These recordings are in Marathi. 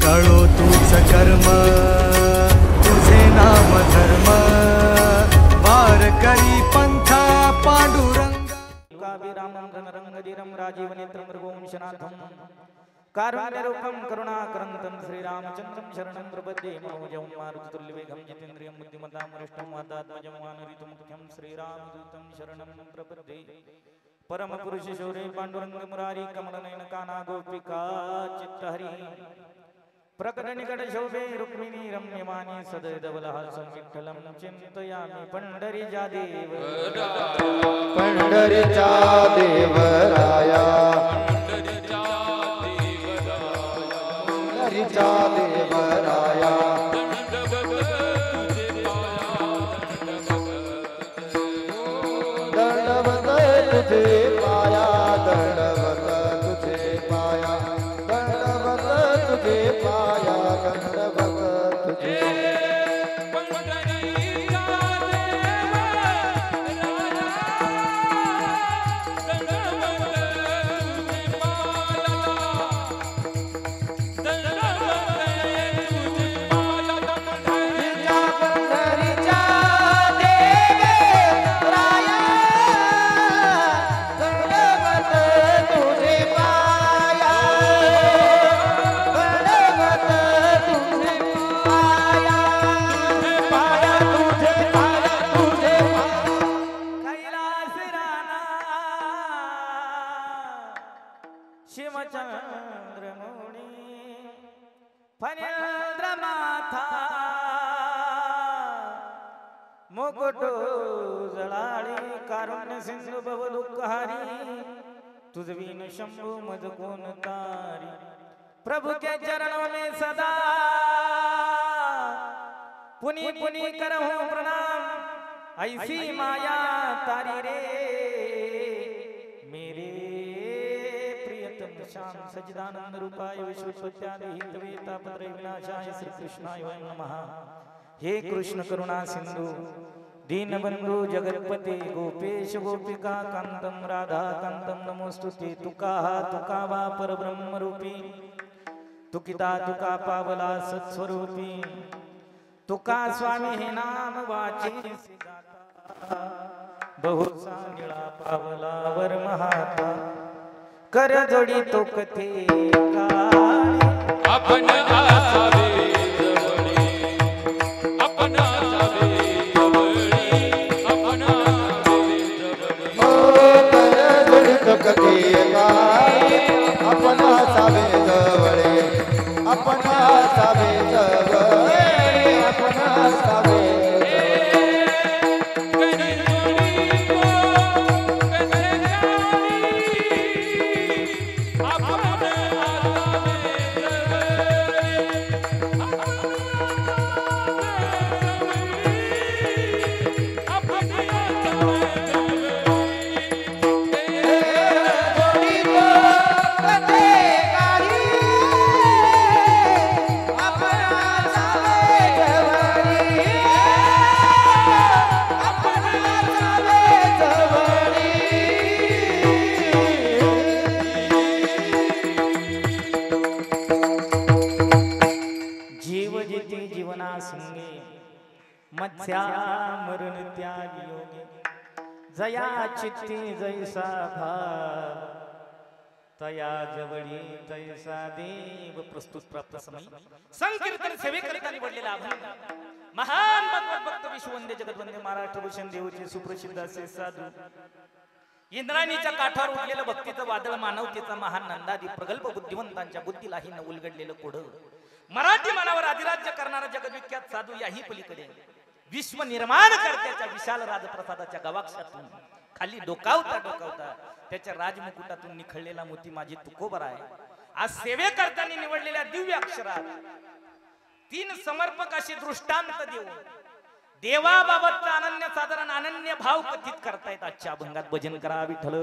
कळो तूच कर्म तुझे नाम धर्म वार करी पंथा पांडुरंग रंगधीरम राजीव नेत्रम रघुवंशनाथम कारुण्यरूपम करुणाकरंतम श्रीरामचंद्रम शरणं प्रपद्ये मनोजं मारुततुल्यवेगं जितेन्द्रियं बुद्धिमतां वरिष्ठं वातात्मजं वानरीतमुख्यं श्रीरामदूतं शरणं प्रपद्ये परमपुरुष शौर्य पांडुरंग मुरारी कमलनयन काना गोपिका चित्तहरि प्रकट निकट शोभे रुक्मिणी रम्यमाने सदैवलहासं विठ्ठलं चिन्तयामि पंढरीचा देवराया पंढरीचा देवराया दंडवत तुझे पाया दंडवत तुझे पाया दंडवत तुझे पाया दंडवत तुझे मुकुटो जळाळी कारुण्य सिंधू भव दुःखहारी तुझवीन शंभु मद कोण तारी प्रभु के चरणों में सदा पुनि पुनि करहूं प्रणाम ऐसी माया तारी रे मेरे प्रियतम श्याम सच्चिदानंद रूपाय विश्वोत्पत्त्यादि हेतवे तापत्रय विनाशाय श्री कृष्णाय वै नमः। हे कृष्ण करुणा सिंधु दीनबंधु जगतपते गोपेश गोपिका कांतम राधा कांतम नमोस्तुते तुका तुका वा परब्रह्म रूपी तुकिता तुका पावला सत्स्वरूपी तुका स्वामी हे नाम वाचे बहुसा निळा पावला वर महाता कर जोडी तो कथे आपण आसावे अपना सावे जवळे अपना सावे जवळे अपना सावे मत्स्या मरण त्याग योगे जया चित्ती जैसा भाव तया जवळी तैसा देव प्रस्तुत प्राप्त समय संकीर्तन सेवेकरिता निवडलेला अभंग महान भगवत भक्त विश्ववंद्य जगतवंद्य महाराष्ट्र भूषण देवचे सुप्रसिद्ध असे साधू इंद्रायणीच्या काठावर उठलेलं भक्तीचं वादळ मानवतेचा महान नंदादी प्रगल्भ बुद्धिवंतांच्या बुद्धीलाही न उलगडलेलं कोड मराठी मानावर अधिराज्य करणारा जगविख्यात साधू याही पलीकडे विश्व निर्माण करत्याच्या विशाल राजप्रसादाच्या गवाक्षातून खाली डोकावता डोकावता त्याच्या राजमुकुटातून निखळलेला मोती माझी तुकोबर आहे। आज सेवे करताना निवडलेल्या दिव्य अक्षरात 3 समर्पक अशी दृष्टांत देऊन देवाबाबतचा अनन्य साधारण अनन्य भाव कथित करतायत। आजच्या अभंगात भजन करा विठ्ठल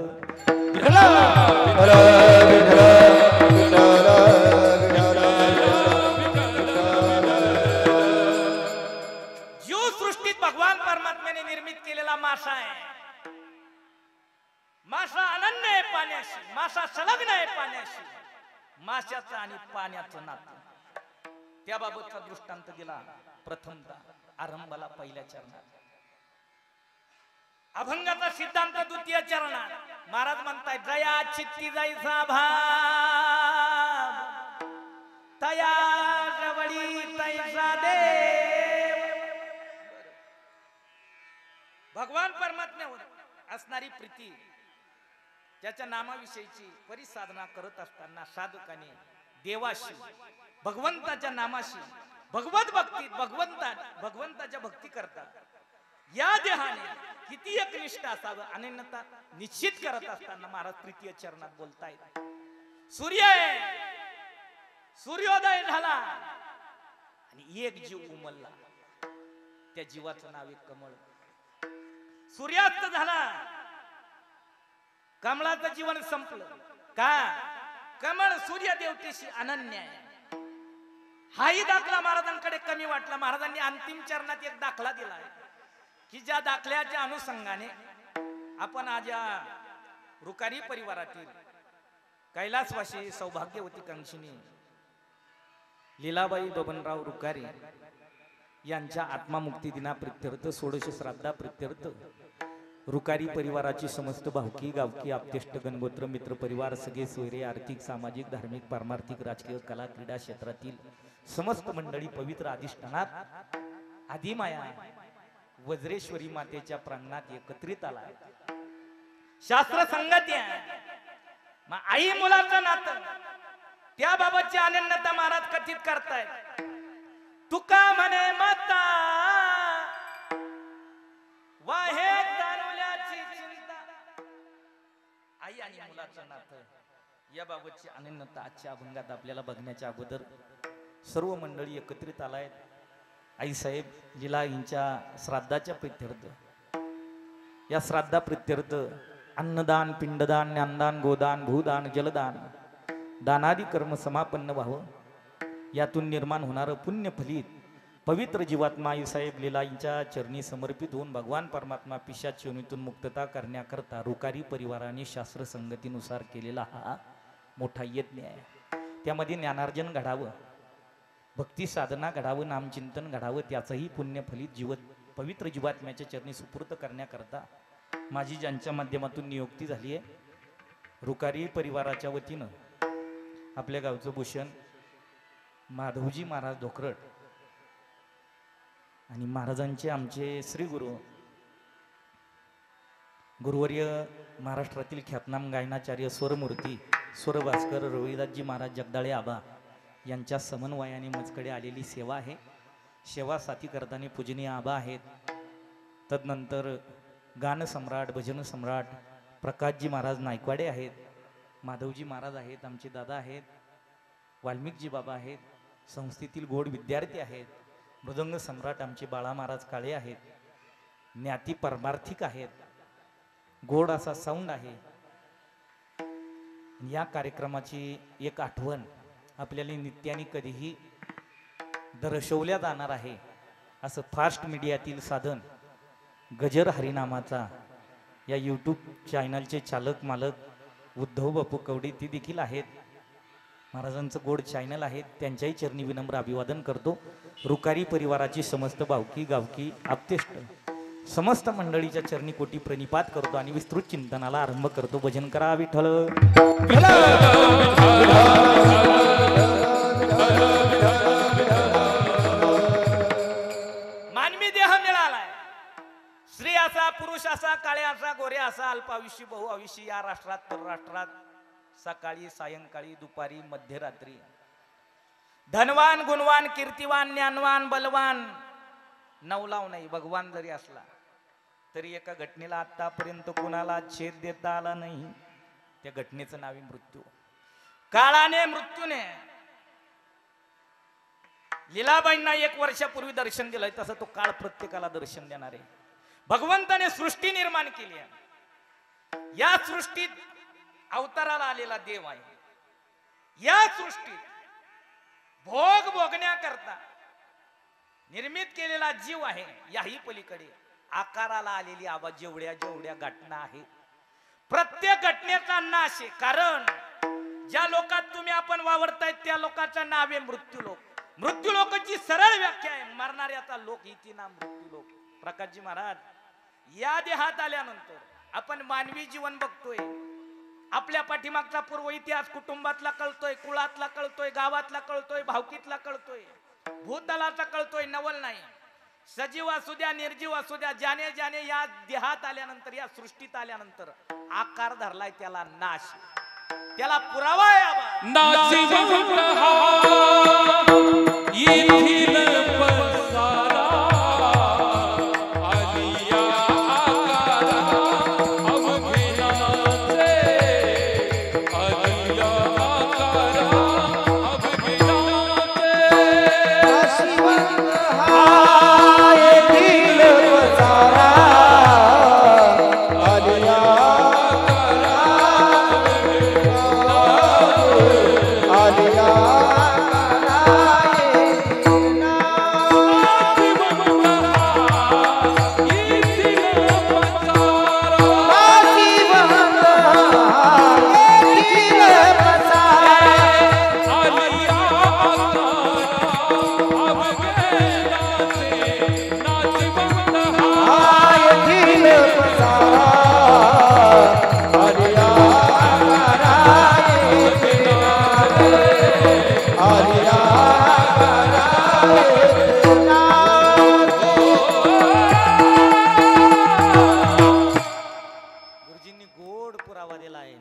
भगवान परमात्म्याने निर्मित केलेला मासा आहे। मासा अनन्य आहे पाण्याशी, मासा संलग्न आहे पाण्याशी। माशाचं आणि पाण्याचं नातं त्याबाबतचा दृष्टांत दिला प्रथमतः आरंभाला पहिल्या चरणात, अभंगाचा सिद्धांत द्वितीय चरणात महाराज म्हणताय जया चित्ती जैसा भाव तया जवळी तैसा देव. भगवान परमात्म्यावर असणारी प्रीती, त्याच्या नामाविषयीची परिसाधना करत असताना साधकाने देवाशी, भगवंताच्या नामाशी, भगवत भक्तीत भगवंताच्या भक्ती करतात. या देहाने किती एक निष्ठा असावं अनन्यता निश्चित करत असताना महाराज तृतीय चरणात बोलतायत सूर्योदय झाला आणि एक जीव उमलला, त्या जीवाचं नाव एक कमळ. सूर्यास्त झाला, कमळाचं जीवन संपलं. का? कमळ सूर्य देवतेशी अनन्य आहे. हाही दाखला महाराजांकडे कमी वाटला. महाराजांनी अंतिम चरणात एक दाखला दिलाय की ज्या दाखल्याच्या अनुषंगाने आपण आज या रुकारी परिवारातील कैलासवासी सौभाग्यवती कंक्षिणी लीलाबाई बबनराव रुकारी यांच्या आत्मामुक्ती दिना प्रित्यर्थ 16 श्राद्धा प्रित्यर्थ रुकारी परिवाराची समस्त भावकी गावकी आप्तेष्ट गणगोत्र मित्र परिवार सगळे सोयरे आर्थिक सामाजिक धार्मिक पारमार्थिक राजकीय कला क्रीडा क्षेत्रातील समस्त मंडळी पवित्र अधिष्ठानात आदिमाया वज्रेश्वरी मातेच्या प्रांगणात एकत्रित आला. शास्त्र संगती आहे. आई मुलाचं नातं त्याबाबतची अनन्यता महाराज कथित करतायत. तुका म्हणे माता वाहे तारुल्याची चिंता. आई आणि मुलाचं नातं याबाबतची अनन्यता आजच्या अभंगात आपल्याला बघण्याच्या अगोदर सर्व मंडळी एकत्रित आलायत. आई साहेब लीला यांच्या श्राद्धाच्या प्रित्यर्थ, या श्राद्धा प्रित्यर्थ अन्नदान पिंडदान ज्ञानदान गोदान भूदान जलदान दानादी कर्म समापन्न व्हावं. यातून निर्माण होणारं पुण्य फलित पवित्र जीवात्मा आई साहेब लीला यांच्या चरणी समर्पित होऊन भगवान परमात्मा पिशाच योनीतून मुक्तता करण्याकरता रुकारी परिवाराने शास्त्र संगतीनुसार केलेला हा मोठा यज्ञ आहे. त्यामध्ये ज्ञानार्जन घडावं, भक्ती साधना घडावं, नामचिंतन घडावं, त्याचंही पुण्य फलित पवित्र जीवात्म्याच्या चरणी सुपूर्त करण्याकरता माझी ज्यांच्या माध्यमातून नियुक्ती झाली आहे, रुकारी परिवाराच्या वतीनं आपल्या गावचं भूषण माधवजी महाराज धोकरट आणि महाराजांचे आमचे श्री गुरुवर्य महाराष्ट्रातील ख्यातनाम गायनाचार्य स्वरमूर्ती स्वरभास्कर रविदासजी महाराज जगदाळे आबा यांच्या समन्वयाने मजकडे आलेली सेवा आहे. सेवा साथी करताना पूजनीय आबा आहेत. तदनंतर गान सम्राट भजन सम्राट प्रकाशजी महाराज नायकवाडे आहेत, माधवजी महाराज आहेत, आमचे दादा आहेत, वाल्मिकजी बाबा आहेत, संस्थेतील गोड विद्यार्थी आहेत, मृदंग सम्राट आमचे बाळा महाराज काळे आहेत, ज्ञाती परमार्थिक आहेत, गोड असा साऊंड आहे. या कार्यक्रमाची एक आठवण आपल्याला नित्याने कधीही दर्शवल्या जाणार आहे असं फास्ट मीडियातील साधन गजर हरिनामाचा या यूट्यूब चॅनलचे चालक मालक उद्धव बापू कवडे ते देखील आहेत. महाराजांचं गोड चॅनल आहे, त्यांच्याही चरणी विनम्र अभिवादन करतो. रुकारी परिवाराची समस्त भावकी गावकी आप्तेष्ट समस्त मंडळीच्या चरणी कोटी प्रणिपात करतो आणि विस्तृत चिंतनाला आरंभ करतो. भजन करा विठ्ठल. मानवी देह मिळालाय, स्त्री असा पुरुष असा काळे असा गोरे असा अल्पायुषी बहुआयुषी या राष्ट्रात परराष्ट्रात सकाळी सायंकाळी दुपारी मध्यरात्री धनवान गुणवान कीर्तिवान ज्ञानवान बलवान नवलाव नाही भगवान जरी असला तरी एका घटनेला आतापर्यंत कुणाला छेद देता आला नाही. त्या घटनेचं नाव मृत्यू. काळाने मृत्यूने लीलाबाईंना 1 वर्षापूर्वी दर्शन दिलंय, तसं तो काळ प्रत्येकाला दर्शन देणार आहे. भगवंताने सृष्टी निर्माण केली आहे. या सृष्टीत अवताराला आलेला देव आहे. या सृष्टीत भोग भोगण्याकरता निर्मित केलेला जीव आहे. याही पलीकडे आकाराला आलेली आवाज जेवढ्या जेवढ्या घटना आहेत प्रत्येक घटनेचा नाश आहे. कारण ज्या लोकात तुम्ही आपण वावरतायत त्या लोकांचं नाव आहे मृत्यू लोक. मृत्यू लोकांची सरळ व्याख्या आहे, मरणाऱ्याचा लोक इति ना मृत्यू लोक. प्रकाशजी महाराज या देहात आल्यानंतर आपण मानवी जीवन बघतोय, आपल्या पाठीमागचा पूर्व इतिहास कुटुंबातला कळतोय, कुळातला कळतोय, गावातला कळतोय, भावकीतला कळतोय, भूतलाचा कळतोय, नवल नाही. सजीव असू द्या निर्जीव असू द्या, ज्याने ज्याने या देहात आल्यानंतर या सृष्टीत आल्यानंतर आकार धरलाय त्याला नाश, त्याला पुरावा आहे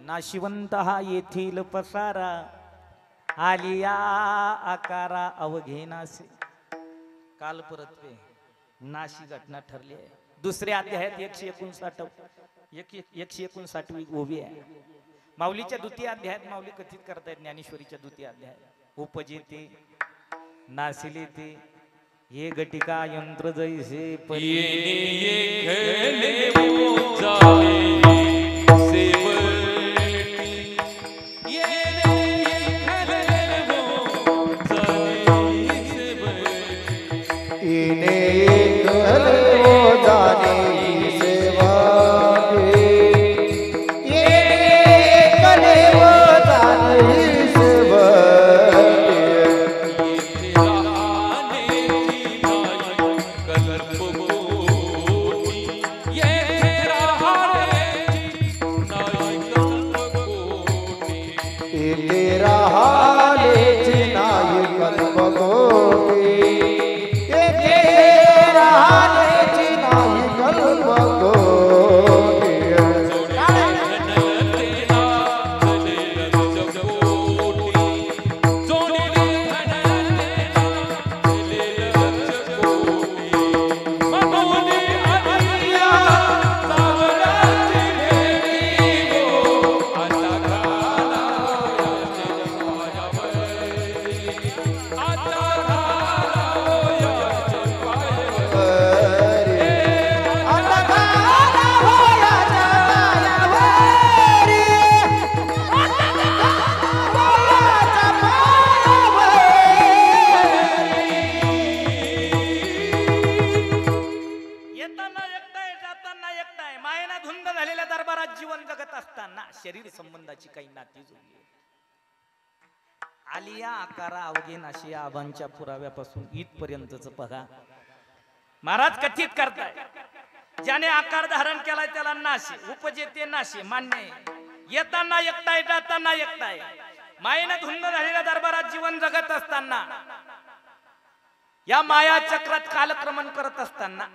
नाशिवंत हा येथील पसारा, आलिया आकारा अवघेनासे. काल परत नाशी घटना ठरली आहे. दुसऱ्या अध्यायात 159वी ओवी आहे. माऊलीच्या द्वितीय अध्यायात माऊली कथित करतायत, ज्ञानेश्वरीच्या द्वितीय अध्यायात उपजेते नासिले ते हे घटिका यंत्र जैसे शरीर संबंधाची काही नाती जोडली. आलिया आकारा अवघेनाशी आबांच्या पुराव्यापासून इथपर्यंतच बघा. महाराज कथित करताय, ज्याने आकार धारण केलाय त्याला नाशी, उपजेते नाशी, मान्य आहे. येताना एकटाय जाताना एकटाय, मायेने धुंद झालेल्या दरबारात जीवन जगत असताना, या माया चक्रात कालक्रमण करत असताना,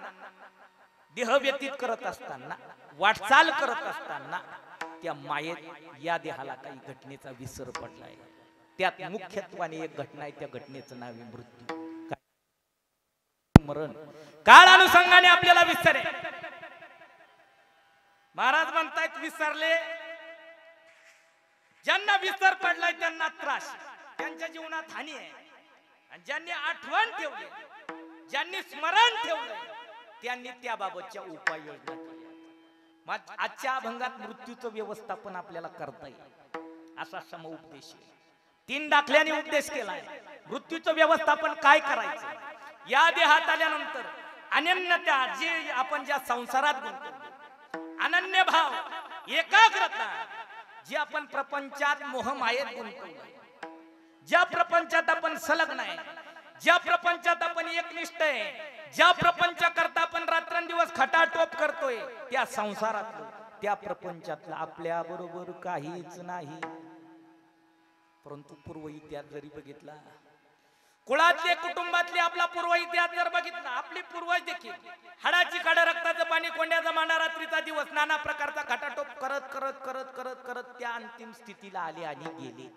देह व्यतीत करत असताना, वाटचाल करत असताना त्या मायेत या देहाला काही घटनेचा विसर पडलाय. त्यात मुख्यत्वाने एक घटना आहे, त्या घटनेचं नाव आहे मृत्यू, मरण. काळ अनुषंगाने आपल्याला विसर आहे. महाराज म्हणतायत विसरले, ज्यांना विसर पडलाय त्यांना त्रास, त्यांच्या जीवनात हानी आहे. आणि ज्यांनी आठवण ठेवली, ज्यांनी स्मरण ठेवलं, त्यांनी त्याबाबतच्या उपाययोजना केल्या. आजच्या अभंगात मृत्यूचं व्यवस्थापन आपल्याला करता येईल असा समउपदेश आहे. 3 दाखल्याने उपदेश केलाय. मृत्यूचं व्यवस्थापन काय करायचं, या देहात आल्यानंतर अनन्यता, जे आपण ज्या संसारात गुंतलो, अनन्य भाव, एकाग्रता, जे आपण प्रपंचात मोहमायेत गुंतवलं, ज्या प्रपंचात आपण संलग्न आहे, ज्या प्रपंचात आपण एकनिष्ठ आहे, ज्या प्रपंच करता आपण रात्रंदिवस खटाटोप करतोय, त्या संसारातलं त्या प्रपंचातलं आपल्या बरोबर काहीच नाही. परंतु पूर्व इतिहास जरी बघितला, कुळातले कुटुंबातले आपला पूर्व इतिहास जर बघितला, आपले पूर्वज देखील हाडाची काढा, रक्ताचं पाणी, कोंड्याचा मांडा, रात्रीचा दिवस, नाना प्रकारचा खटाटोप करत करत करत करत करत त्या अंतिम स्थितीला आले आणि गेले.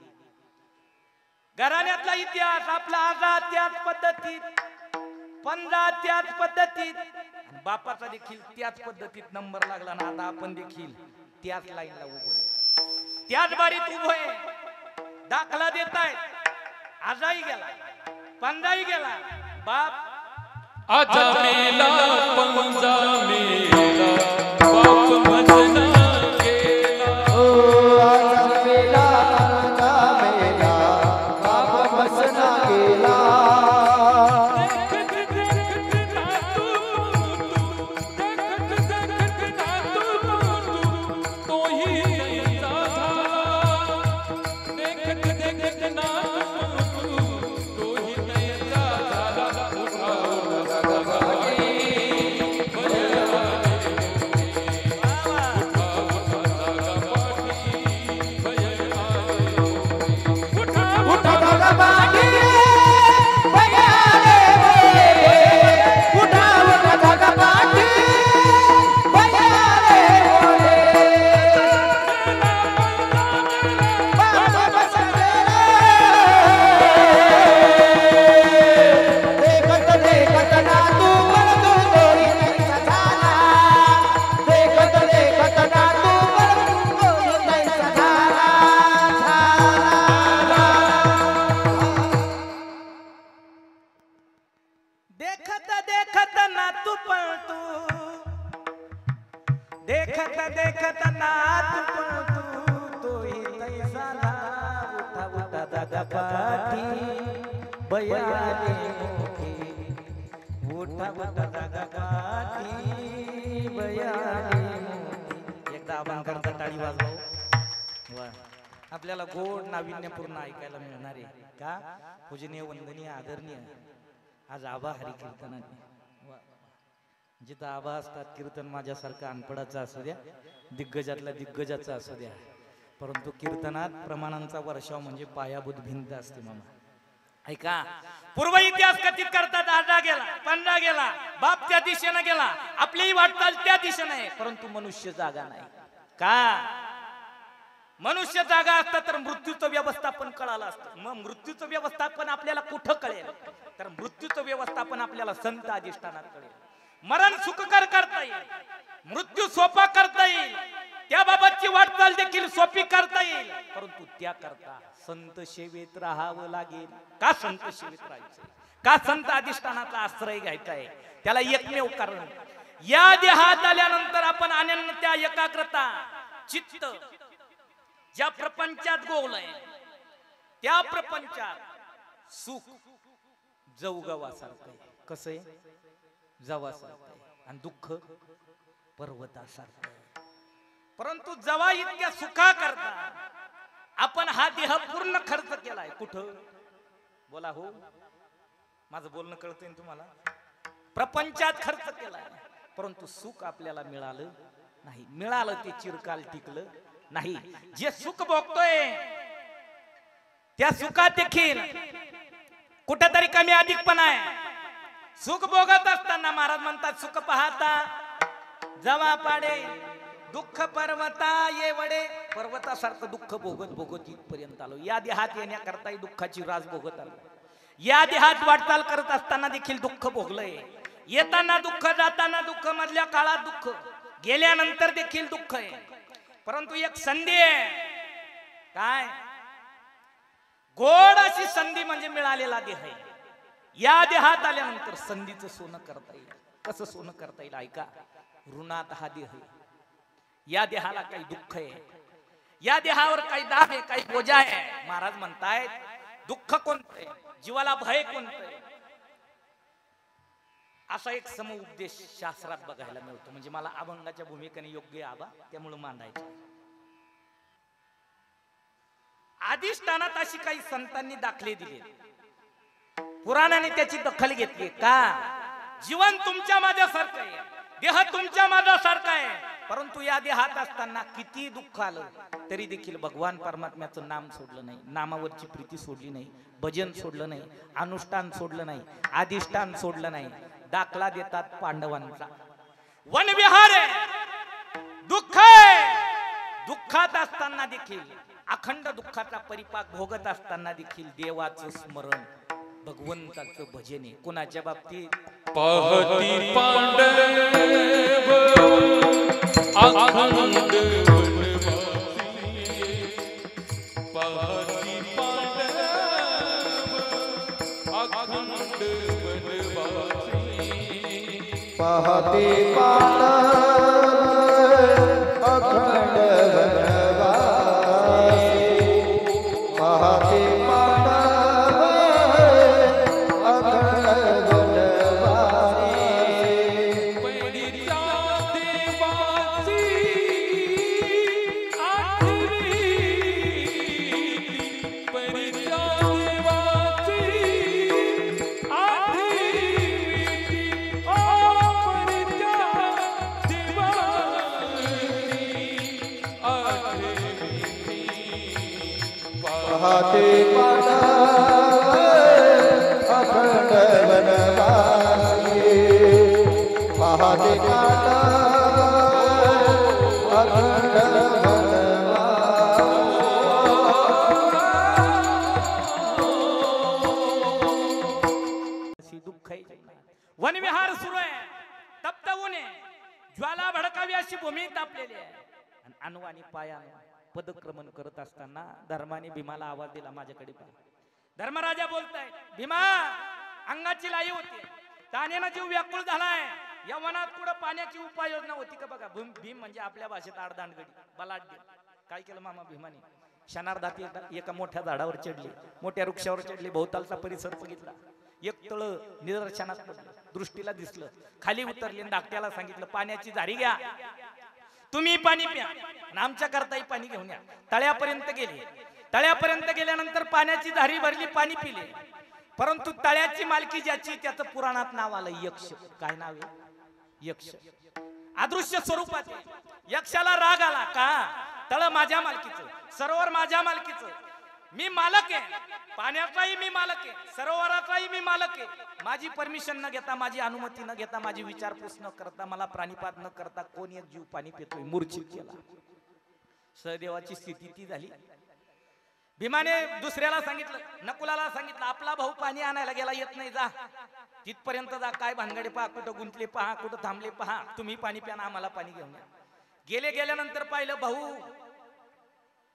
घराण्यातला इतिहास आपला आजा त्याच पद्धतीत, पंजा त्याच पद्धतीत, बापाचा देखील त्याच पद्धतीत नंबर लागला ना. आता आपण देखील त्याच लाईनला उभो आहे, त्याच बारीत उभो आहे. दाखला देतायत, आजाही गेला, पंजाही गेला, बाप आजा मेला पंजा मेला बाप भजना केला. आजा मेला पंजा मेला बाप भजना केला. आपल्याला गोड नाविन्यपूर्ण ऐकायला मिळणार आहे का? पूजनीय, वंदनीय, आदरणीय आज आबा हरी कीर्तनाने, जिथं आबा असतात कीर्तन माझ्यासारखा अनपडाचा असू द्या, दिग्गजातला दिग्गजाचा असू द्या, परंतु कीर्तनात प्रमाणांचा वर्षाव म्हणजे पायाभूत भिंत असते. मामा ऐका, पूर्व इतिहास कथित करतात, आजा गेला, पंजा गेला, बाप त्या दिशेने गेला, आपलीही वाटचाल त्या दिशेने आहे, परंतु मनुष्य जागा नाही का? मनुष्य जागा असता तर मृत्यूचं व्यवस्थापन कळालं असतं. मग मृत्यूचं व्यवस्थापन आपल्याला कुठं कळेल? तर मृत्यूचं व्यवस्थापन आपल्याला संत अधिष्ठानात कळेल. मरण सुखकर करता येईल, मृत्यू सोपा करता येईल, त्याबाबतची वाटचाल देखील सोपी करता येईल, परंतु त्या करता संत सेवेत राहावं लागेल. का संत सेवेत राहायचं? का संत अधिष्ठानाचा आश्रय घ्यायचा आहे? त्याला एकमेव कारण, या देहात आल्यानंतर आपण अनन्यता, एकाग्रता, चित्त ज्या प्रपंचात गोवलंय त्या प्रपंचात सुख जवगवासारखं आहे. कसं आहे? जवासारखं आहे, आणि दुःख पर्वतासारखं आहे. परंतु जवा इतक्या सुखा करता आपण हा देह पूर्ण खर्च केलाय. कुठं? बोला हो, माझं बोलणं कळतंय तुम्हाला? प्रपंचात खर्च केलाय, परंतु सुख आपल्याला मिळालं नाही. मिळालं ते चिरकाल टिकलं नाही. जे सुख भोगतोय त्या सुखात देखील कुठेतरी कमी अधिकपणा आहे. सुख भोगत असताना महाराज म्हणतात, सुख पाहता जवा पाडे दुःख पर्वता ये वडे. पर्वतासारखं दुःख भोगत भोगत इथपर्यंत आलो. या देहात येण्याकरताही दुःखाची राज भोगत आलो. या देहात वाटचाल करत असताना देखील दुःख भोगलंय. येताना दुःख, जाताना दुःख, मधल्या काळात दुःख, गेल्यानंतर देखील दुःख आहे. परंतु एक संधी आहे. काय? गोड अशी संधी म्हणजे मिळालेला देह आहे. या देहात आल्यानंतर संधीचं सोनं करता येईल. कसं सोनं करता येईल? ऐका, ऋणात हा देह आहे. या देहाला काही दुःख आहे, या देहावर काही दाब आहे, काही बोजा आहे. महाराज म्हणतायत, दुःख कोणतं आहे, जीवाला भय कोणतं आहे, असा एक समउपदेश शास्त्रात बघायला मिळतो. म्हणजे मला अभंगाच्या भूमिकेने योग्य आबा त्यामुळे मांडायचं. अधिष्ठानात अशी काही संतांनी दाखले दिले. पुराणाने त्याची दखल घेतली का जीवन तुमच्या माझ्यासारखं आहे, देह तुमच्या माझ्यासारखा आहे, परंतु या देहात असताना किती दुःख आलं तरी देखील भगवान परमात्म्याचं नाम सोडलं नाही, नामावरची प्रीती सोडली नाही, भजन सोडलं नाही, अनुष्ठान सोडलं नाही, अधिष्ठान सोडलं नाही. दाखला देतात पांडवांचा. वनविहार आहे, दुःख आहे, दुःखात असताना देखील अखंड दुःखाचा परिपाक भोगत असताना देखील देवाचं स्मरण, भगवंताचं भजन आहे. कोणाच्या बाबतीत पाहती पांडव अखंड वनवासी, पाहती पांडव अखंड वनवासी, पाहते पांडव अखंड वनवासी, पाहते पांडव अखंड वनवासी, परित्या देवाची आठवी, परित्या देवाची आठवी, ओ परित्या देवाची आठवी, पाहते पांडव अखंड वनवासी, पाहते पांडव अखंड अशी दुःख आहे जीवनात. वनविहार सुरू आहे, तप्त ऊन आहे, ज्वाला भडकावी अशी भूमी तापलेली आहे. आणि अनवाणी पायानं पदक्रमण करत असताना धर्माने भीमाला आवाज दिला, माझ्याकडे पहा. धर्मराजा बोलताय, भीमा अंगाची लाई होती, तानेनं जीव व्याकुळ झालाय, या वनात कुठं पाण्याची उपाययोजना होती का बघा. भीम म्हणजे आपल्या भाषेत आडदांडगडी, बलाढ्य. काय केलं मामा भीमाने, क्षणार्धात एका मोठ्या झाडावर चढली, मोठ्या वृक्षावर चढली, भोवतालचा परिसर बघितला, एक तळ निदर्शनात पडलं, दृष्टीला दिसलं, खाली उतरली, धाकट्याला सांगितलं पाण्याची झारी घ्या, तुम्ही पाणी प्या आणि आमच्या करताही पाणी घेऊन या. तळ्यापर्यंत गेले, तळ्यापर्यंत गेल्यानंतर पाण्याची झारी भरली, पाणी पिले, परंतु तळ्याची मालकी ज्याची त्याचं पुराणात नाव आलं यक्ष. काय नाव आहे? यक्ष. अदृश्य स्वरूपात यक्षाला राग आला का तळ माझ्या मालकीचं, सरोवर माझ्या मालकीचं, मी मालक आहे, पाण्याचाही मी मालक आहे, सरोवराचाही मी मालक आहे. माझी परमिशन न घेता, माझी अनुमती न घेता, माझी विचारपूस न करता, मला प्राणीपात न करता कोण एक जीव पाणी पितोय, मूर्छित केला. सहदेवाची स्थिती ती झाली. भीमाने दुसऱ्याला सांगितलं, नकुलाला सांगितलं, आपला भाऊ पाणी आणायला गेला, येत नाही, जा तिथपर्यंत जा, काय भानगडे पहा, कुठं गुंतले पहा, कुठं थांबले पहा, तुम्ही पाणी प्या, आम्हाला पाणी घेऊन या. गेल्यानंतर पाहिलं भाऊ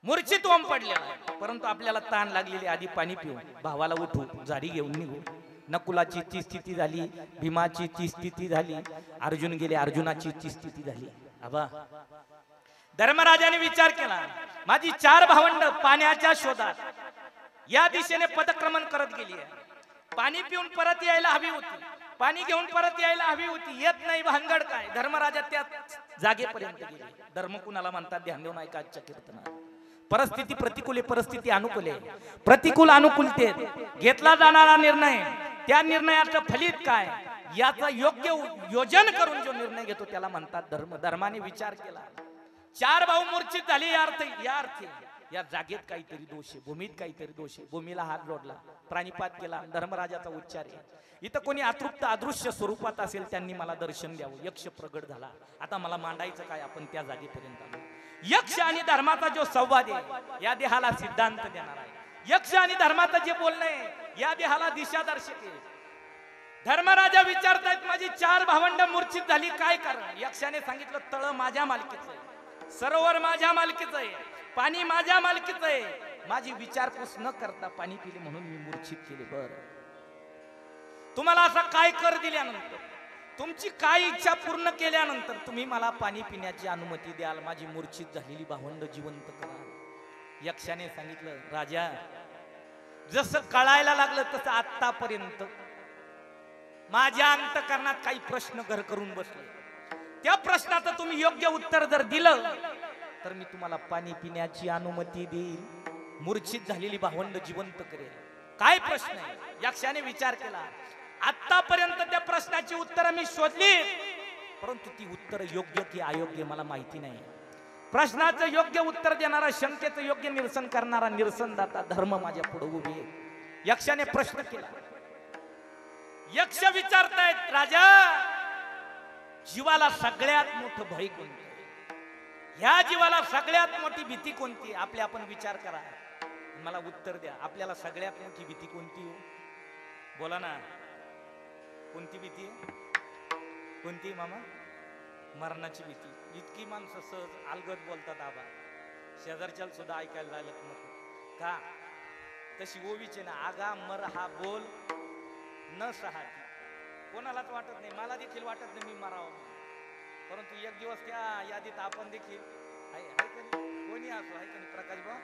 मूर्छित ओम पडलेला, परंतु आपल्याला ताण लागलेली, आधी पाणी पिऊ, भावाला उठू, झाडी घेऊन निघू. नकुलाची ती स्थिती झाली, भीमाची ती स्थिती झाली, अर्जुन गेले, अर्जुनाची ती स्थिती झाली. आबा धर्मराजाने विचार केला, माझी 4 भावंड पाण्याच्या शोधात या दिशेने पदक्रमण करत गेली आहे, पाणी पिऊन परत यायला हवी होती, पाणी घेऊन परत यायला हवी होती, येत नाही, भानगड काय. धर्मराजा त्या जागेपर्यंत गेले. धर्म कुणाला म्हणतात ध्यान देऊन ऐका आजच्या कीर्तनात. परिस्थिती प्रतिकूल आहे, परिस्थिती अनुकूल आहे, प्रतिकूल अनुकूलतेत घेतला जाणारा निर्णय, त्या निर्णयाचं फलित काय याचा योग्य योजन करून जो निर्णय घेतो त्याला म्हणतात धर्म. धर्माने विचार केला, 4 भाऊ मूर्छित झाले, या अर्थी या जागेत काहीतरी दोष आहे, भूमीत काहीतरी दोष आहे. भूमीला हात जोडला, प्राणीपात केला, धर्मराजाचा उच्चार आहे. इथं कोणी अतृप्त अदृश्य स्वरूपात असेल त्यांनी मला दर्शन द्यावं. यक्ष प्रगट झाला, आता मला मांडायचं काय, आपण त्या जागेपर्यंत आलो. यक्ष आणि धर्माचा जो संवाद आहे या देहाला सिद्धांत देणार आहे. यक्ष आणि धर्माचं जे बोलणं आहे या देहाला दिशा दर्शक आहे. धर्मराजा विचारतायत, माझी 4 भावंड मूर्छित झाली, काय कारण. यक्षाने सांगितलं, तळ माझ्या मालकीचं आहे, सरोवर माझ्या मालकीचं आहे, पाणी माझ्या मालकीचं आहे, माझी विचारपूस न करता पाणी पिले म्हणून मी मूर्छित केले. बरं, तुम्हाला असं काय कर दिल्यानंतर, तुमची काय इच्छा पूर्ण केल्यानंतर तुम्ही मला पाणी पिण्याची अनुमती द्याल, माझी मूर्छित झालेली भावंड जिवंत करा. यक्षाने सांगितलं, राजा जसं कळायला लागलं तसं आतापर्यंत माझ्या अंतकरणात काही प्रश्न घर करून बसले, त्या प्रश्नाचं तुम्ही योग्य उत्तर जर दिलं तर मी तुम्हाला पाणी पिण्याची अनुमती देईल, मूर्छित झालेली भावंड जिवंत करेल. काय प्रश्न आहे? यक्षाने विचार केला. आतापर्यंत त्या प्रश्नाची उत्तरं मी शोधली, परंतु ती उत्तर योग्य की अयोग्य मला माहिती नाही. प्रश्नाचं योग्य उत्तर देणारा, शंकेचं योग्य निरसन करणारा निरसनदाता धर्म माझ्या पुढे उभी आहे. यक्षाने प्रश्न केला. यक्ष विचारतायत, राजा जीवाला सगळ्यात मोठं भय कोणतं? ह्या जीवाला सगळ्यात मोठी भीती कोणती? आपले आपण विचार करा, मला उत्तर द्या. आपल्याला सगळ्यात मोठी भीती कोणती हो? बोला ना, कोणती भीती आहे? कोणती मामा? मरणाची भीती. इतकी माणसं सहज अलगद बोलतात आबा, शेजारच्या सुद्धा ऐकायला जायला नको का? तशी ओवीचे ना, आगा मर हा बोल न सहाती. कोणालाच वाटत नाही, मला देखील वाटत नाही मी मरावं, परंतु एक दिवस त्या यादीत आपण देखील कोणी असो, आहे का प्रकाश भाऊ?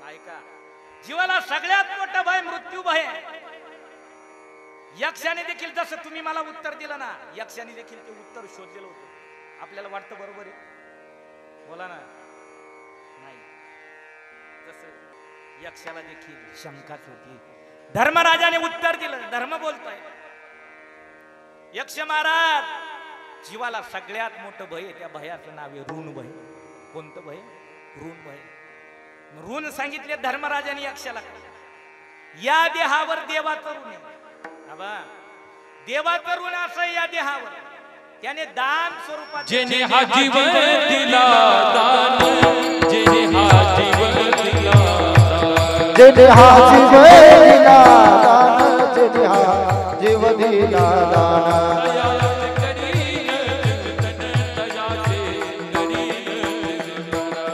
ऐका, जीवाला सगळ्यात मोठं भय मृत्यू भय. यक्षाने देखील जसं तुम्ही मला उत्तर दिलं ना, यक्षाने देखील ते उत्तर शोधलेलं होतं. आपल्याला वाटतं बरोबर आहे? बोला ना. नाही, तसं यक्षाला देखील शंकाच होती. धर्मराजाने उत्तर दिलं. धर्म बोलतोय, यक्ष महाराज जीवाला सगळ्यात मोठं भय आहे, त्या भयाचं नाव आहे ऋण भय. कोणतं भय? ऋण भय. ऋण सांगितले धर्मराजाने यक्षाला. या देहावर देवाचं ऋण आहे. देवाचं ऋण असं या देहावर, त्याने दान स्वरूपात जेने हा जीवन दिला दान, जेने हा जीवन दिला दान, जेने हा जीव दिला दान, जेने हा जीव दिला दान.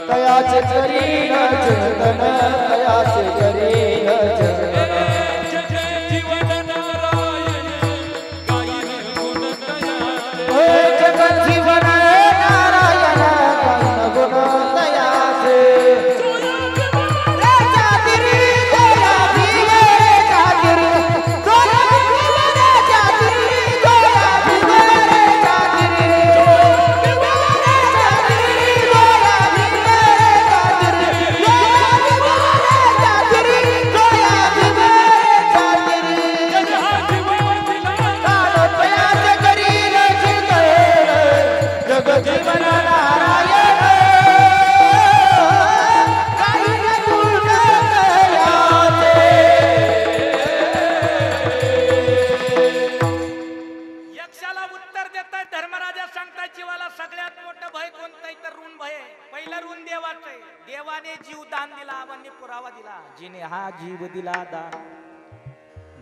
तयाचे करीन जतन, तयाचे करीन जतन.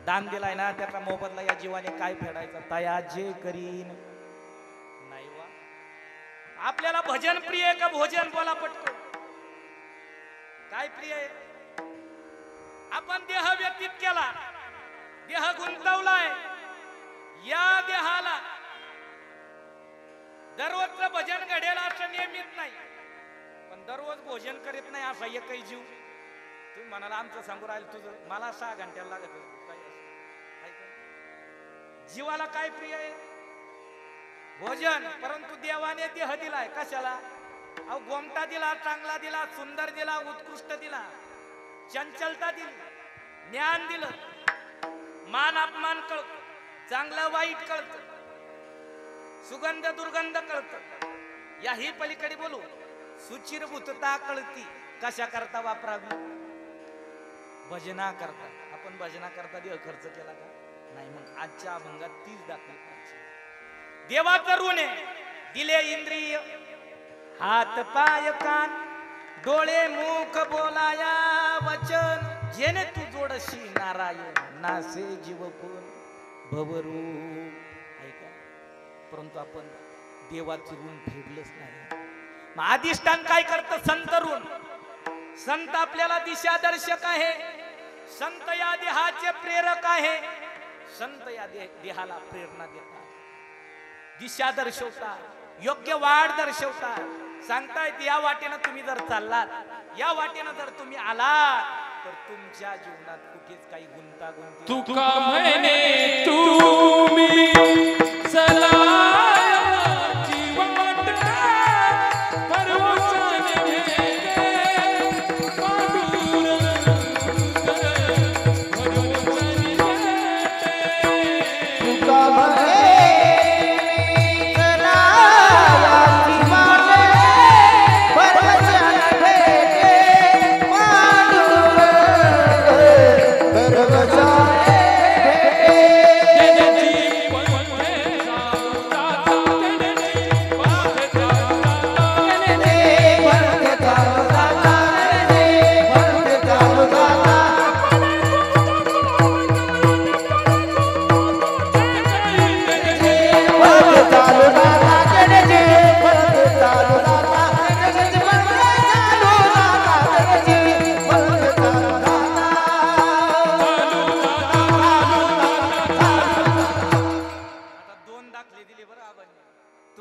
दान दिलाय ना, त्याचा मोबदला या जीवाने काय फेडायचा? तया जे करीन. नाही वा, आपल्याला भजन प्रिय आहे का भोजन? बोला पटकन, काय प्रिय आहे? आपण देह व्यतीत केला, देह गुंतवलाय. या देहाला दररोजचं भजन घडेल असं नियमित नाही, पण दररोज भोजन करीत नाही असा एकही जीव. तुम्ही म्हणाला आमचं सांगू राहील तुझं, मला 6 घंट्याला लागत. जीवाला काय प्रिय आहे? भोजन. परंतु देवाने देह दिलाय कशाला? अहो, गोमटा दिला, चांगला दिला, सुंदर दिला, उत्कृष्ट दिला, चंचलता दिली, ज्ञान दिलं, मान अपमान कळत, चांगलं वाईट कळत, सुगंध दुर्गंध कळत. याही पलीकडे बोलू, सुचिरभूतता कळती. कशा करता वापरावी? भजना करता. आपण भजना करता देह खर्च केला का? नाही. मग आजच्या अभंगात तीच दाखवली. देवाचं ऋण आहे. दिले इंद्रिय, हात पाय कान, डोळे मुख बोलाया वचन, जेने तू जोडशी नारायण, नासे जीव कोण भवरू. ऐका, परंतु आपण देवाचं ऋण फेडलंच नाही. मग अधिष्ठान काय करतं? संत ऋण. संत आपल्याला दिशा दर्शक आहे. संत या देहाचे प्रेरक आहे. संत या देहाला प्रेरणा देतात, दिशा दर्शवतात, योग्य वाट दर्शवतात. सांगतायत या वाटेनं तुम्ही जर चाललात, या वाटेनं जर तुम्ही आलात, तर तुमच्या जीवनात कुठेच काही गुंतागुंती. तुका म्हणे तुम्ही चलाची वाट, परवचाने घेते पांडुरंग.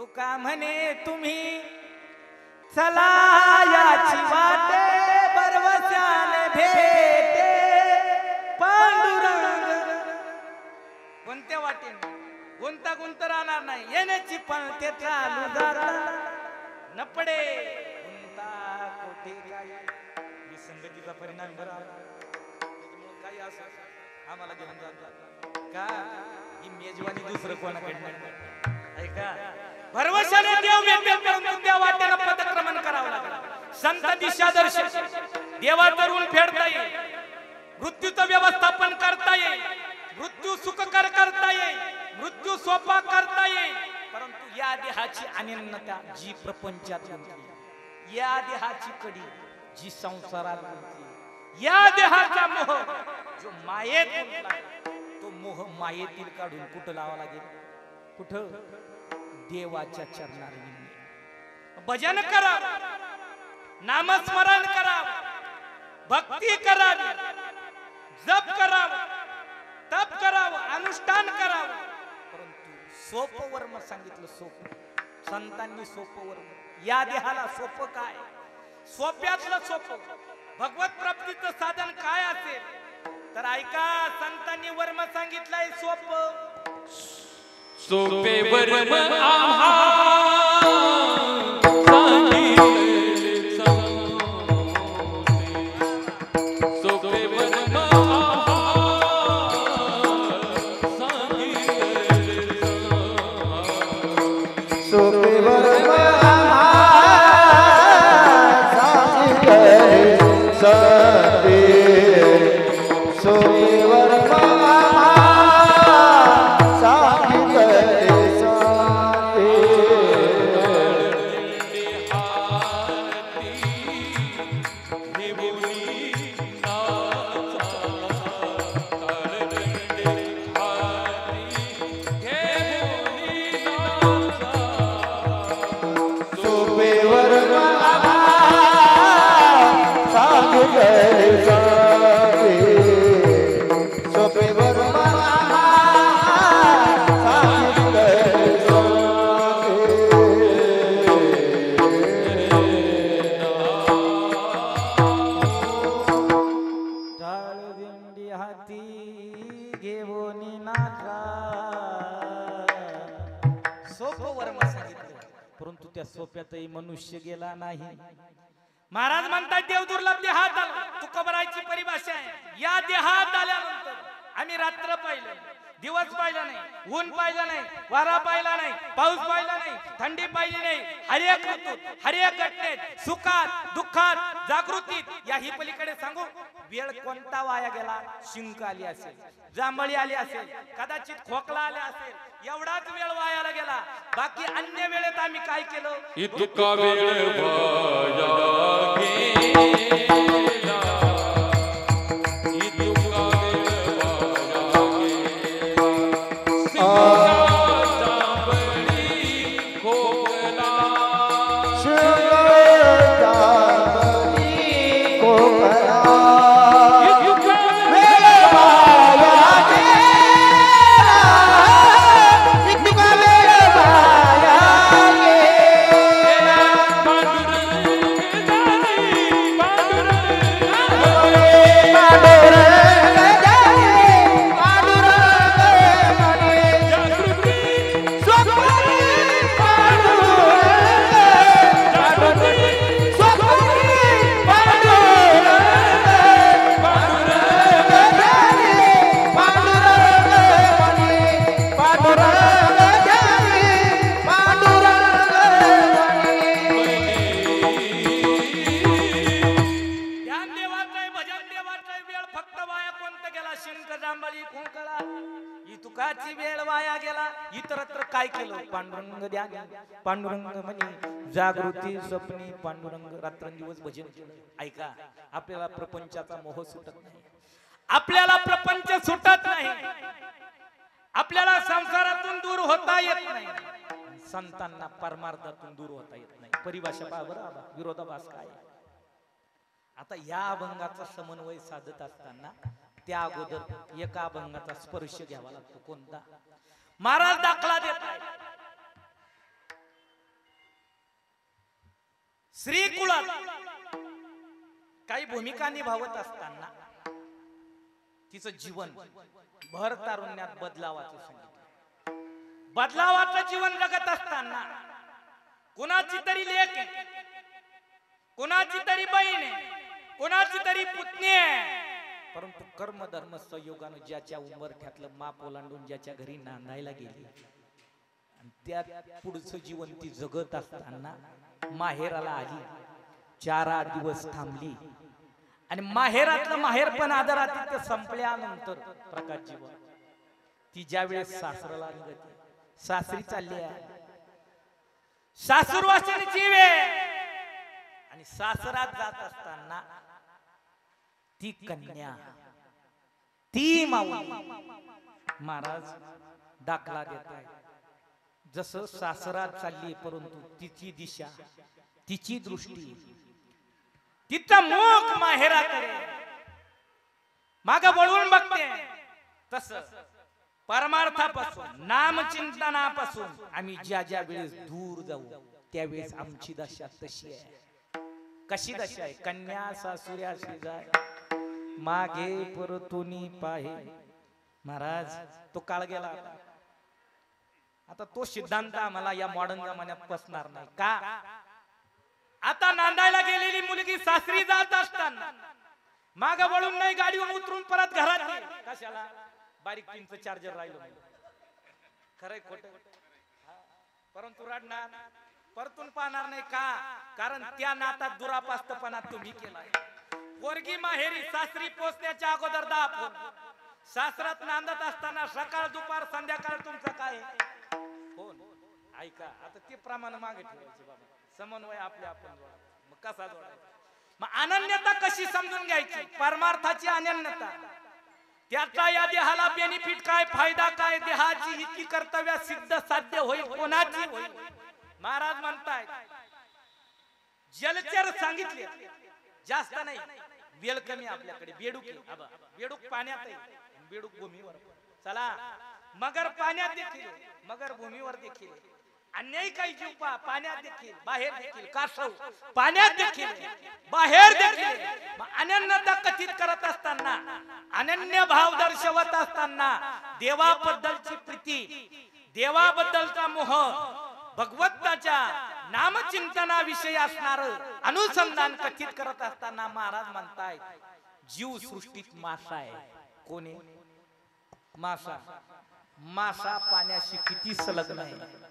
तू का म्हणे तुम्ही चला याची वाटे बरवस्याने भेटे पांडुरंग. कोणत्या वाटेने कोणता गुंत राहणार नाही येण्याची पण ते चालू जातात नपडे गुंता कोठे काय विसंगतीचा परिणाम बरा त्याच्यामुळे काही असं आम्हाला घेऊन जातात का ही मेजवानी दुसरं कोणाकडनं ऐका भरवशाने देव भेटते परंतु त्या वाटेला पदक्रमण करावं लागलं. संत दिशादर्श देवाचं ऋण फेडता येईल मृत्यूचं व्यवस्थापन करता येईल मृत्यू सुखकर करता येईल मृत्यू सोपा करता येईल परंतु या देहाची अनिन्नता जी प्रपंचात गुंतली या देहाची कडी जी संसारात गुंतली या देहाचा मोह जो मायेत गुंतला तो मोह मायेतील काढून कुठं लावा लागेल कुठं देवाच्या चरणाला भजन करा नामस्मरण करा भक्ती करा जप करा तप करावं अनुष्ठान करावं परंतु सोपं वर्म सांगितलं सोपं संतांनी सोपं वर्म या देहाला सोपं काय सोप्यातलं सोपं भगवत प्राप्तीचं साधन काय असेल तर ऐका संतांनी वर्म सांगितलंय सोपं सोपे वर्म आम्हा सांगितले सोपे वर्म सोपे वर्म सांगितले सोपे वर्म सोप्यातही मनुष्य गेला नाही. महाराज म्हणतात देव दुर्लभ देहात आला. तुकोबरायची परिभाषा आहे या देहात आल्यानंतर आम्ही रात्र पाहिलं दिवस पाहिला नाही ऊन पाहिलं नाही वारा पाहिला नाही पाऊस पाहिला नाही थंडी पाहिली नाही हरेक ऋतूत हरेक घटनेत सुखात दुःखात जागृतीत याही पलीकडे सांगू वेळ कोणता वाया गेला शिंक आली असेल जांभळी आली असेल कदाचित खोकला आला असेल एवढाच वेळ वायाला गेला बाकी अन्य वेळेत आम्ही काय केलं इतका वेळ वाया गेला पांडुरंग म्हणे जागृती स्वप्नी पांडुरंग रात्रंदिवस भजन केलं. ऐका आपल्याला प्रपंचाचा मोह सुटत नाही आपल्याला प्रपंच सुटत नाही आपल्याला संसारातून दूर होता येत नाही संतांना परमार्थातून दूर होता येत नाही. परिभाषा पहा बरं विरोधाभास काय. आता या अभंगाचा समन्वय साधत असताना त्या अगोदर एका अभंगाचा स्पर्श घ्यावा लागतो. कोणता? महाराज दाखला देत स्त्री कुळात काही भूमिका निभावत असताना तिचं जीवन भर तारुण्यात बदलावाचं सांगितलं। बदलावाचं जीवन जगत असताना कोणाची तरी लेक आहे, कोणाची तरी बहीण आहे, कोणाची तरी पुतणी आहे, परंतु कर्म धर्म संयोगानं ज्याच्या उंबरठ्यातलं माप ओलांडून ज्याच्या घरी नांदायला गेली आणि त्या पुढचं जीवन ती जगत असताना माहेराला आली, 4 दिवस थांबली आणि माहेरातलं माहेरपण आदरातिथ्य संपल्यानंतर प्रकाश जीवन ती ज्या वेळेस सासराला निघते, सासरी चालली आहे, सासूरवासीन जीव आहे आणि सासरात जात असताना ती कन्या ती माऊली महाराज दाखला देत आहे। जसं सासरात चालली परंतु तिची दिशा तिची दृष्टी तिचं मुख माहेराकडे माग वळून बघते, तसं परमार्थापासून नामचिंतनापासून आम्ही ज्या ज्या वेळेस दूर जाऊ त्यावेळेस आमची दशा तशी आहे। कशी दशा आहे? कन्या सासुऱ्याशी जाय मागे परतुनी पाहे। महाराज तो काळ गेला, आता तो सिद्धांत आम्हाला या मॉडर्न जमान्यात पसणार नाही का? आता नांदायला गेलेली मुलगी सासरी जात असताना माग वळून नाही, गाडीवर उतरून परत घरात गेली। कशाला? बारीक पिनचं चार्जर राहिलो, खरंय खोट? परंतु रडणार, परतून पाहणार नाही का? कारण त्या नातात दुरापास्तपणा तुम्ही केलाय। पोरगी माहेरी सासरी पोचण्याच्या अगोदर 10 फोन, सासरात नांदत असताना सकाळ दुपार संध्याकाळ तुमचं काय फोन? ऐका, आता ते प्रमाण मागे ठेवायचे बाबा, समन्वय आपल्या आपण मग कसा जोडायचा? मग अनन्यता कशी समजून घ्यायची? परमार्थाची अनन्यता, त्याचा या देहाला बेनिफिट काय, फायदा काय, देहाची हिती कर्तव्य सिद्ध साध्य होईल कोणाची होईल? महाराज म्हणताय जलचर सांगितले जास्त नाही, वेळ कमी आपल्याकडे, बेडूक बेडूक पाण्यात आहे, बेडूक भूमीवर, चला मगर पाण्यात देखील, मगर भूमीवर देखील, अन्याय काही जीव पाण्यात देखील, बाहेर देखील, कासव पाण्यात देखील, बाहेर देखील। अनन्यता कथित करत असताना, अनन्य भाव दर्शवत असताना देवाबद्दलची प्रीती, देवाबद्दलचा मोह, भगवंताच्या नामचिंतनाविषयी असणार अनुसंधान कथित करत असताना महाराज म्हणताय जीव सृष्टीत मासा आहे। कोणी? मासा। मासा पाण्याशी किती संलग्न आहे?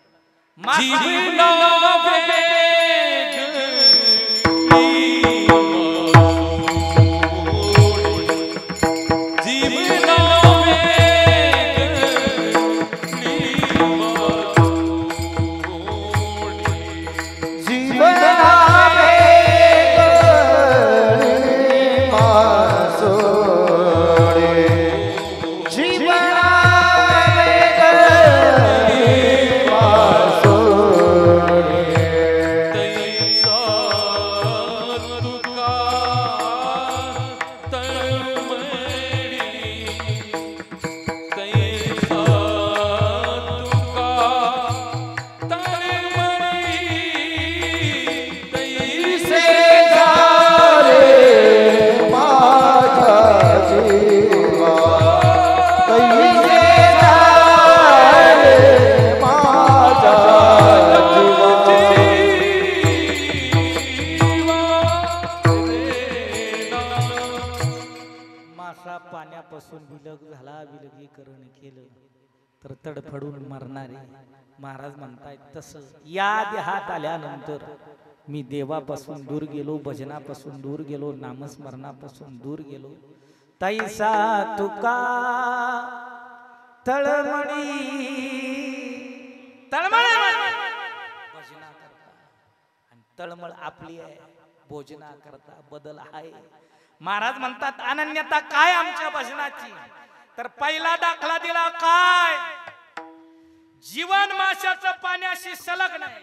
पाण्यापासून विलग झाला, विलगीकरण केलं तर तडफडून मरणारे। महाराज म्हणतायत तसं या देहात आल्यानंतर मी देवापासून दूर गेलो, भजनापासून दूर गेलो, नामस्मरणापासून दूर गेलो। तैसा तुका तळमळी तळमळ भजना करता आणि तळमळ आपली आहे, भोजना करता बदल आहे। महाराज म्हणतात अनन्यता काय आमच्या भजनाची? तर पहिला दाखला दिला काय? जीवन माशाचं पाण्याशी संलग्न आहे,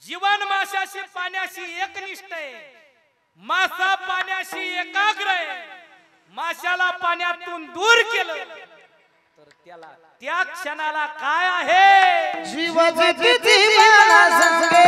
जीवन माशाशी पाण्याशी एकनिष्ठ आहे, मासा पाण्याशी एकाग्र आहे। माशाला पाण्यातून दूर केलं तर त्याला त्या क्षणाला काय आहे? जीवाची जीवाला संगे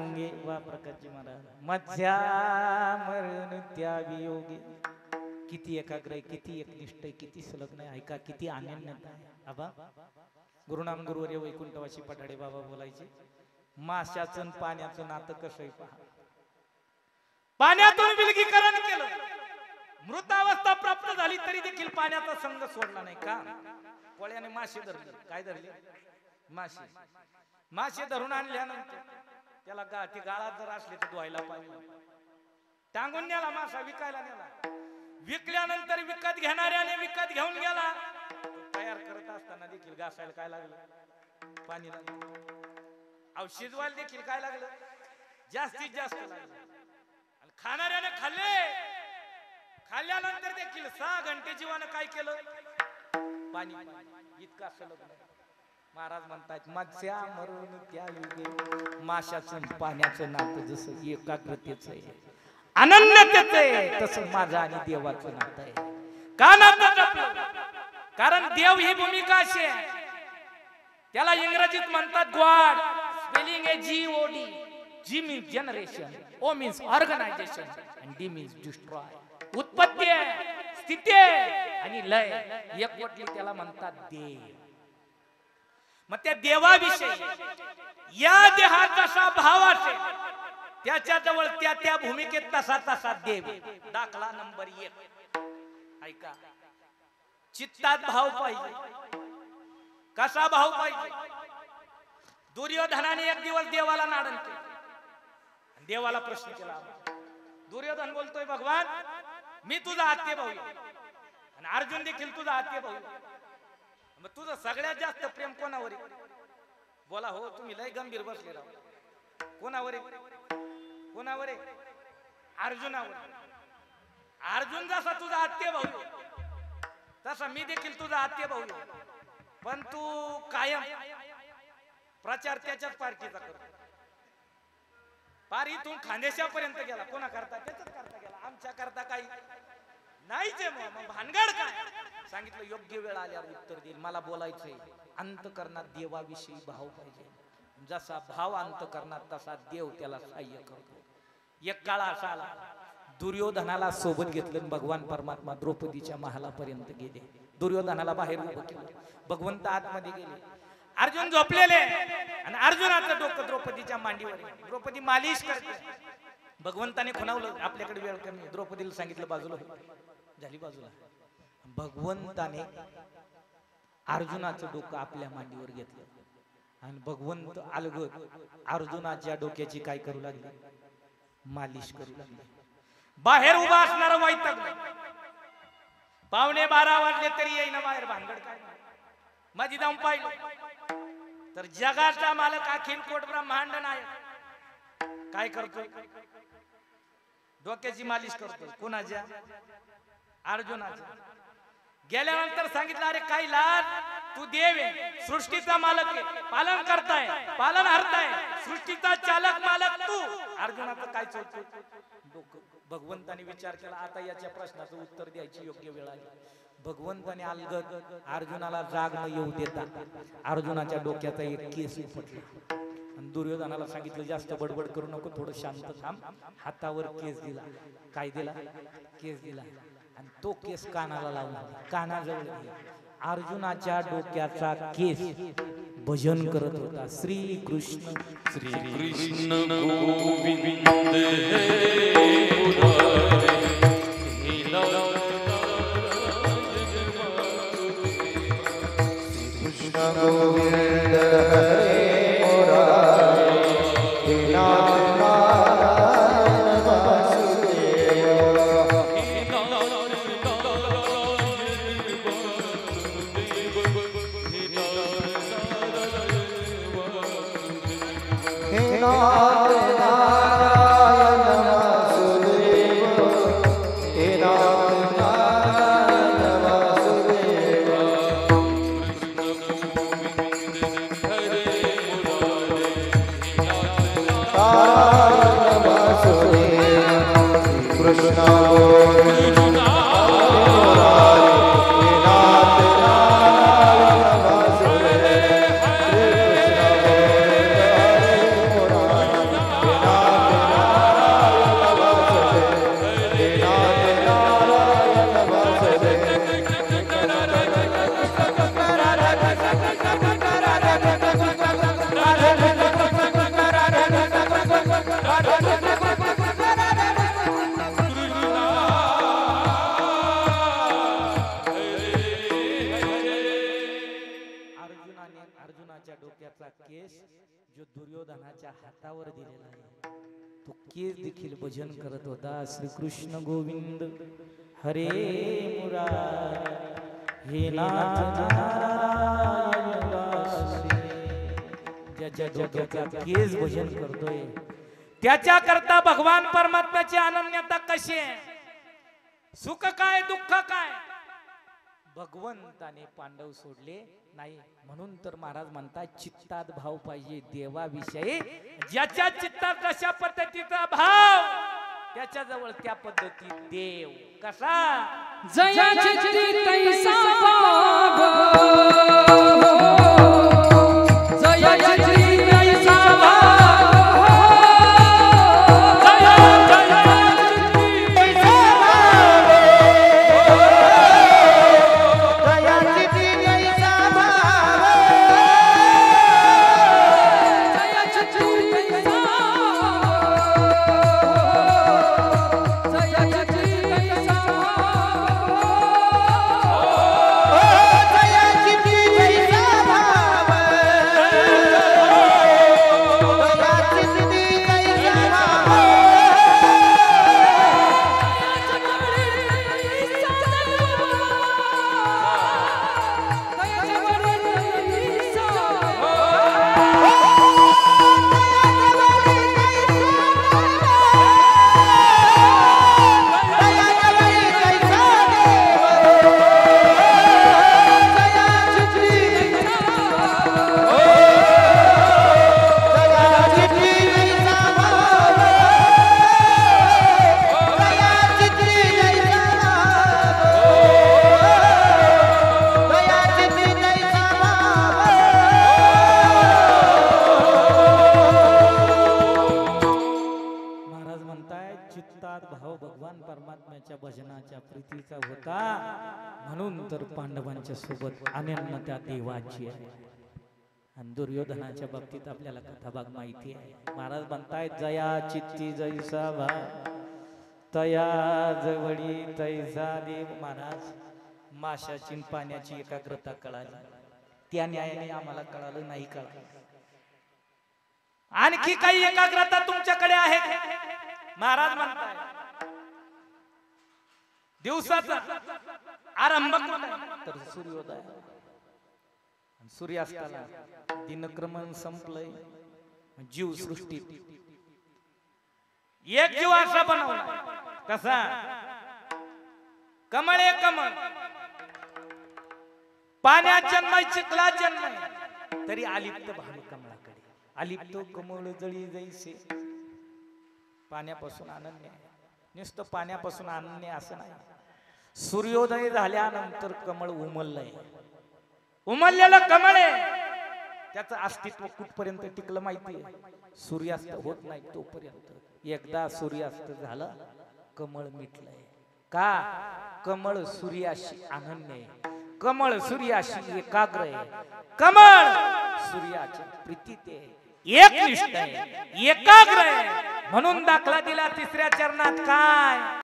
होंगे वा प्रकारची महाराज मध्या मरण त्यावियोगी. किती एकाग्र आहे, किती एकनिष्ठ आहे, किती संलग्न आहे, ऐका किती अनन्यता आहे. आबा गुरुनाम गुरुवर्य वैकुंठवासी पठाडे बाबा बोलायचे माशाचं आणि पाण्याचं नातं कसं आहे पहा. पाण्यातून विलगीकरण केलं, मृतावस्था प्राप्त झाली तरी देखील पाण्याचा संग सोडला नाही. का? कोळ्याने मासे धरले. काय धरले? मासे. मासे धरून आणल्यानंतर त्याला ती गाळात जर असली तर धुवायला पाहिजे. टांगून नेला मासा, विकायला नेला. विकल्यानंतर विकत घेणाऱ्याने विकत घेऊन गेला. तयार करत असताना देखील घासायला काय लागलं? पाणी लागलं. अहो शिजवायला देखील काय लागलं? जास्तीत जास्त लागलं. आणि खाणाऱ्याने खाल्ले. खाल्ल्यानंतर देखील 6 घंटे जीवानं काय केलं? पाणी. इतका सलग. महाराज म्हणतात मत्स्या मरून त्या युगे. माशाचं पाण्याचं नातं जसं एकाग्रतेचं आहे, अनन्यतेचं आहे, तसं माझं आणि देवाचं नातं आहे. का नातं जपलं? कारण देव ही भूमिका अशी आहे, त्याला इंग्रजीत म्हणतात गॉड. स्पेलिंग आहे GOD. G means generation, O means organization, and D means destroy. उत्पत्ती आहे, स्थिती आहे आणि लय एकवटली त्याला म्हणतात देव. मग त्या देवाविषयी या देहात जसा भाव असेल त्याच्या जवळ त्या त्या भूमिकेत तसा तसा देव. दाखला नंबर 1. ऐका, चित्तात भाव पाहिजे. कसा भाव पाहिजे? दुर्योधनाने एक दिवस देवाला नाडण केलं. देवाला प्रश्न केला. दुर्योधन बोलतोय भगवान मी तुझा आत्य भाऊ आणि अर्जुन देखील तुझा आत्य भाऊ. मग तुझं सगळ्यात जास्त प्रेम कोणावर आहे? बोला हो, तुम्ही लय गंभीर बसले राव. कोणावर आहे? कोणावर आहे? अर्जुनावर. अर्जुन जसा तुझा आत्य भाऊ तसा मी देखील तुझा आत्य भाऊ. पण तू कायम प्रचार त्याच्याच पार्टीचा करतो. पार इथून खांदेशापर्यंत गेला. कोणा करता? त्याच्याच करता गेला. आमच्या करता काही नाहीच. मग भानगड काय? सांगितलं योग्य वेळ आल्यावर उत्तर देईल. मला बोलायचंय अंतकरणात देवाविषयी भाव पाहिजे. जसा भाव अंतकरणात तसा देव त्याला सहाय्य करतो. एक काळ असा आला, दुर्योधनाला सोबत घेतलं. भगवान परमात्मा द्रौपदीच्या महालापर्यंत गेले. दुर्योधनाला बाहेर उभं केलं. भगवंत आतमध्ये गेले. अर्जुन झोपलेले आणि अर्जुनाचं डोकं द्रौपदीच्या मांडीवर. द्रौपदी मालिश करते. भगवंताने खुणावलं आपल्याकडे वेळ कमी. द्रौपदीला सांगितलं बाजूला झाली. बाजूला. भगवंताने अर्जुनाचं डोकं आपल्या मांडीवर घेतलं आणि भगवंत अलगद अर्जुनाच्या डोक्याची काय करू लागले? मालिश करू लागले. बाहेर उभा असणारा वैतागला. 11:15 वाजले तरी येईना बाहेर. भानगड काय? माझी जाऊन पाहिलं तर जगाचा मालक अखिल कोट ब्रह्मांड नायक काय करतोय? डोक्याची मालिश करतोय. कोणाच्या? अर्जुनाच्या. गेल्यानंतर सांगितलं अरे काय लाज, तू देव आहे, सृष्टीचा मालक आहे, पालन करताय, पालन हरताय, सृष्टीचा चालक मालक तू. अर्जुनाचं काय चौकत डोकं. भगवंताने विचार केला आता याच्या प्रश्नाचं उत्तर द्यायची योग्य वेळ आली. भगवंताने अलगद अर्जुनाला जाग न येऊ देता अर्जुनाच्या डोक्याचा एक केस उपटला आणि दुर्योधनाला सांगितलं जास्त बडबड करू नको, थोडं शांत थांब. हातावर केस दिला. काय दिला? केस दिला आणि तो केस कानाला लावला. कानाजवळ अर्जुनाच्या डोक्याचा केस भजन करत होता. श्री कृष्ण श्री कृष्ण गोविंद गोविंद हरे मुरारी हे नाथ नारायण वासुदेव. हे नाथ नारायण वासुदेव. हे नाथ नारायण वासुदेव. कृष्ण गोविंद तो केस देखील भजन करत होता. श्री कृष्ण गोविंद हरे मुरारी हे नाथ नारायण दासी. ज्याच्या डोक्याचा केस भजन करतोय त्याच्या करता भगवान परमात्म्याची अनन्यता कशी आहे? सुख काय दुःख काय? भगवंताने पांडव सोडले नाही. म्हणून तर महाराज म्हणतात चित्तात भाव पाहिजे देवाविषयी. ज्याच्या चित्तात कशा पद्धतीचा भाव त्याच्या जवळ त्या पद्धती देव. कसा? जया चित्ती तैसा भाव, जया चित्ती तैसा भाव, जया चित्ती तैसा भाव, दया चित्ती तैसा भाव, जया चित्ती तैसा भजनाच्या प्रीतीचा होता. म्हणून तर पांडवांच्या सोबत अनन्यता देवाची आहे. आणि दुर्योधनाच्या बाबतीत आपल्याला कथाभाग माहिती आहे. महाराज म्हणतायत जया चित्ती जैसा भाव, तया जवळी तैसा देव. महाराज माशाची पाण्याची एकाग्रता कळाली, त्या न्यायाने आम्हाला कळालं नाही. कळालं आणखी काही एकाग्रता तुमच्याकडे आहे? महाराज म्हणताय दिवसाचा आरंभ तर सूर्योदय, सूर्यास्ताला दिनक्रमण संपलंय. जीव सृष्टी एक जीव असा बनवला. कसा? कमळे कमळ, पाण्यात जन्माय चिखला जन्माय तरी अलिप्त भाव कमळाकडे. अलिप्त कमळ जळी जैसे. पाण्यापासून अनन्य, नुसतं पाण्यापासून अनन्य असं नाही. सूर्योदय झाल्यानंतर कमळ उमललंय. उमललेलं कमळ आहे, त्याचं अस्तित्व कुठपर्यंत टिकलं माहितीये? सूर्यास्त होत नाही तोपर्यंत. एकदा सूर्यास्त झाला कमळ मिटलंय. का? कमळ सूर्याशी अनन्य आहे. कमळ सूर्याशी एकाग्र आहे. कमळ सूर्याच्या प्रीतीत आहे, एकनिष्ठ आहे, एकाग्र आहे. म्हणून दाखला दिला तिसऱ्या चरणात. काय?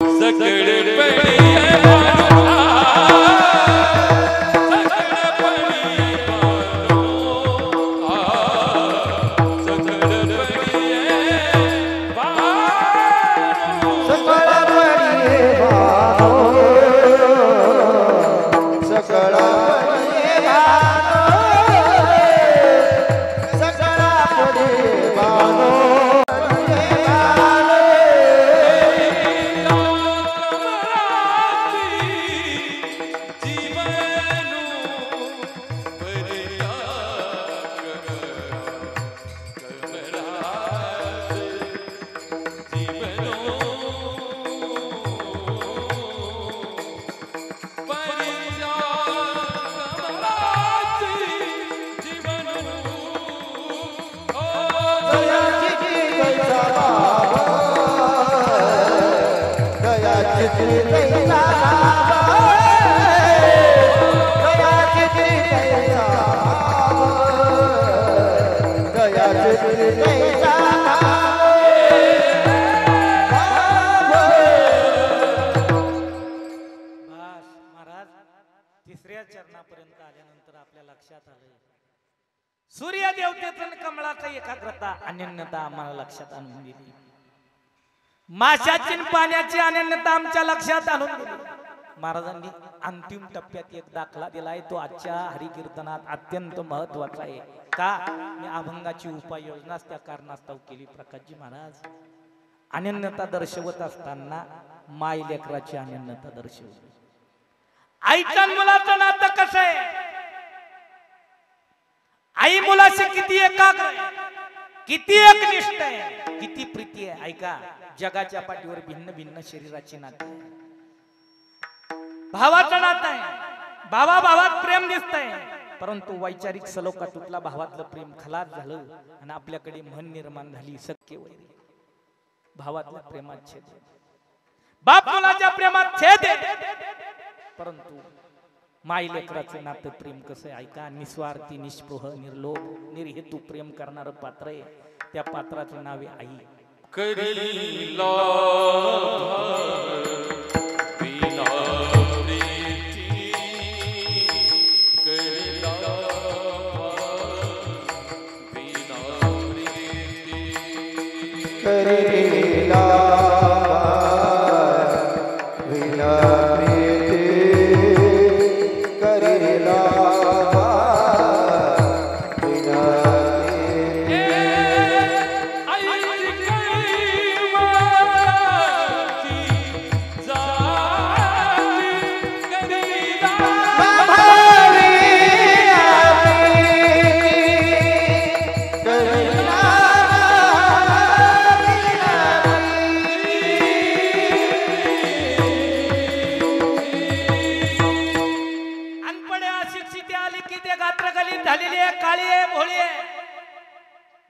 तिसऱ्या चरणापर्यंत आल्यानंतर आपल्या लक्षात आलं सूर्य देवतेतून कमळाचा एकाग्रता अनन्यता आम्हाला लक्षात आणून दिली. माशाची आणि पाण्याची अनन्यता आमच्या लक्षात आणून दिली. महाराजांनी अंतिम टप्प्यात एक दाखला दिलाय, तो आजच्या हरिकीर्तनात अत्यंत महत्वाचा आहे. का? मी अभंगाची उपाययोजना त्या कारणास्तव केली. प्रकाशजी महाराज अनन्यता दर्शवत असताना माय लेकराची अनन्यता दर्शवली. आईच्या मुलाचं नातं कसं आहे? आई मुलाशी किती एकाग्र आहे, किती एकनिष्ठ आहे, किती प्रीती आहे. ऐका, जगाच्या पाठीवर भिन्न भिन्न शरीराची नाती आहे. भावाचं नातं आहे, भावा भावात प्रेम दिसतंय, परंतु वैचारिक सलोखा तुटला, भावातलं प्रेम खलास झालं आणि आपल्याकडे मन निर्माण झाली सख्य वैरी. भावातल्या प्रेमात छेद, बाप मुलाच्या प्रेमात छेद, परंतु माई लेकराचं नातं प्रेम कसं आहे? ऐका, निस्वार्थी, निष्पृह, निर्लोभ, निर्हेतू प्रेम करणारं पात्र आहे. त्या पात्राचं नाव आहे आई. करीला बिना प्रीती, करीला बिना प्रीती, करीला बिना प्रीती, करीला बिना प्रीती.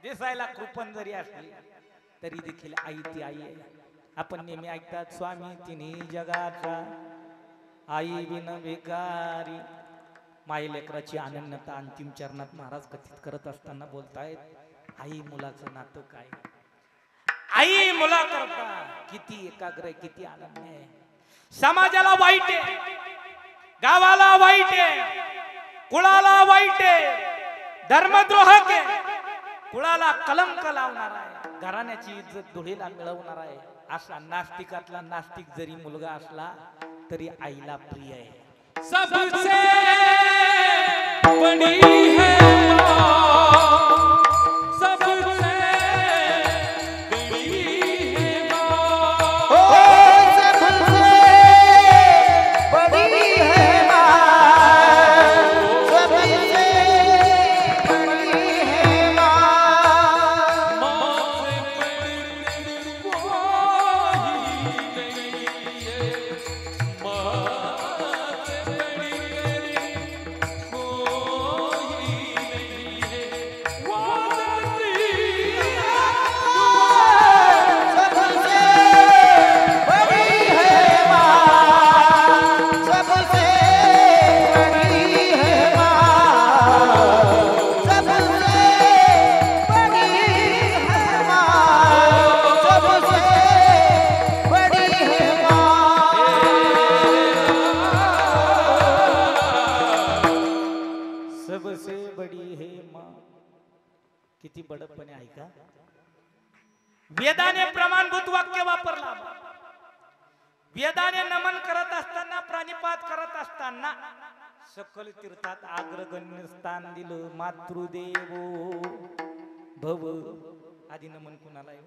दिसायला कृपण जरी असली तरी देखील आई ती आई आहे. आपण नेहमी ऐकतात, स्वामी तिन्ही जगाचा आई बिन भिकारी. माई लेकराची अनन्यता अंतिम चरणात महाराज कथित करत असताना बोलतायत, आई मुलाचं नातं काय? आई मुला करता किती एकाग्र आहे, किती अनन्य आहे. समाजाला वाईट आहे, गावाला वाईट आहे, कुळाला वाईट आहे, धर्मद्रोहक आहे, कुळाला कलंक लावणार आहे, घराण्याची इज्जत धुळीला मिळवणार आहे. असा नास्तिकातला नास्तिक जरी मुलगा असला तरी आईला प्रिय आहे. सबसे बड़ी है माँ, सबसे बड़ी है माँ, सबसे बड़ी है माँ, सबसे बड़ी है माँ. माँ से बढ़कर कोई नहीं है, माँ से बढ़कर कोई नहीं है, वो धरती सबसे बड़ी है माँ, सबसे बड़ी है माँ, सबसे बड़ी है माँ, सबसे बड़ी है सबसे बडी हे माँ. किती बडपणे ऐका. वेदाने प्रमाणभूत वाक्य वापरला. वेदाने नमन करत असताना, प्राणिपात करत असताना सकल तीर्थात अग्रगण्य स्थान दिलं. मातृदेवो भव. आधी नमन कुणाला आहे?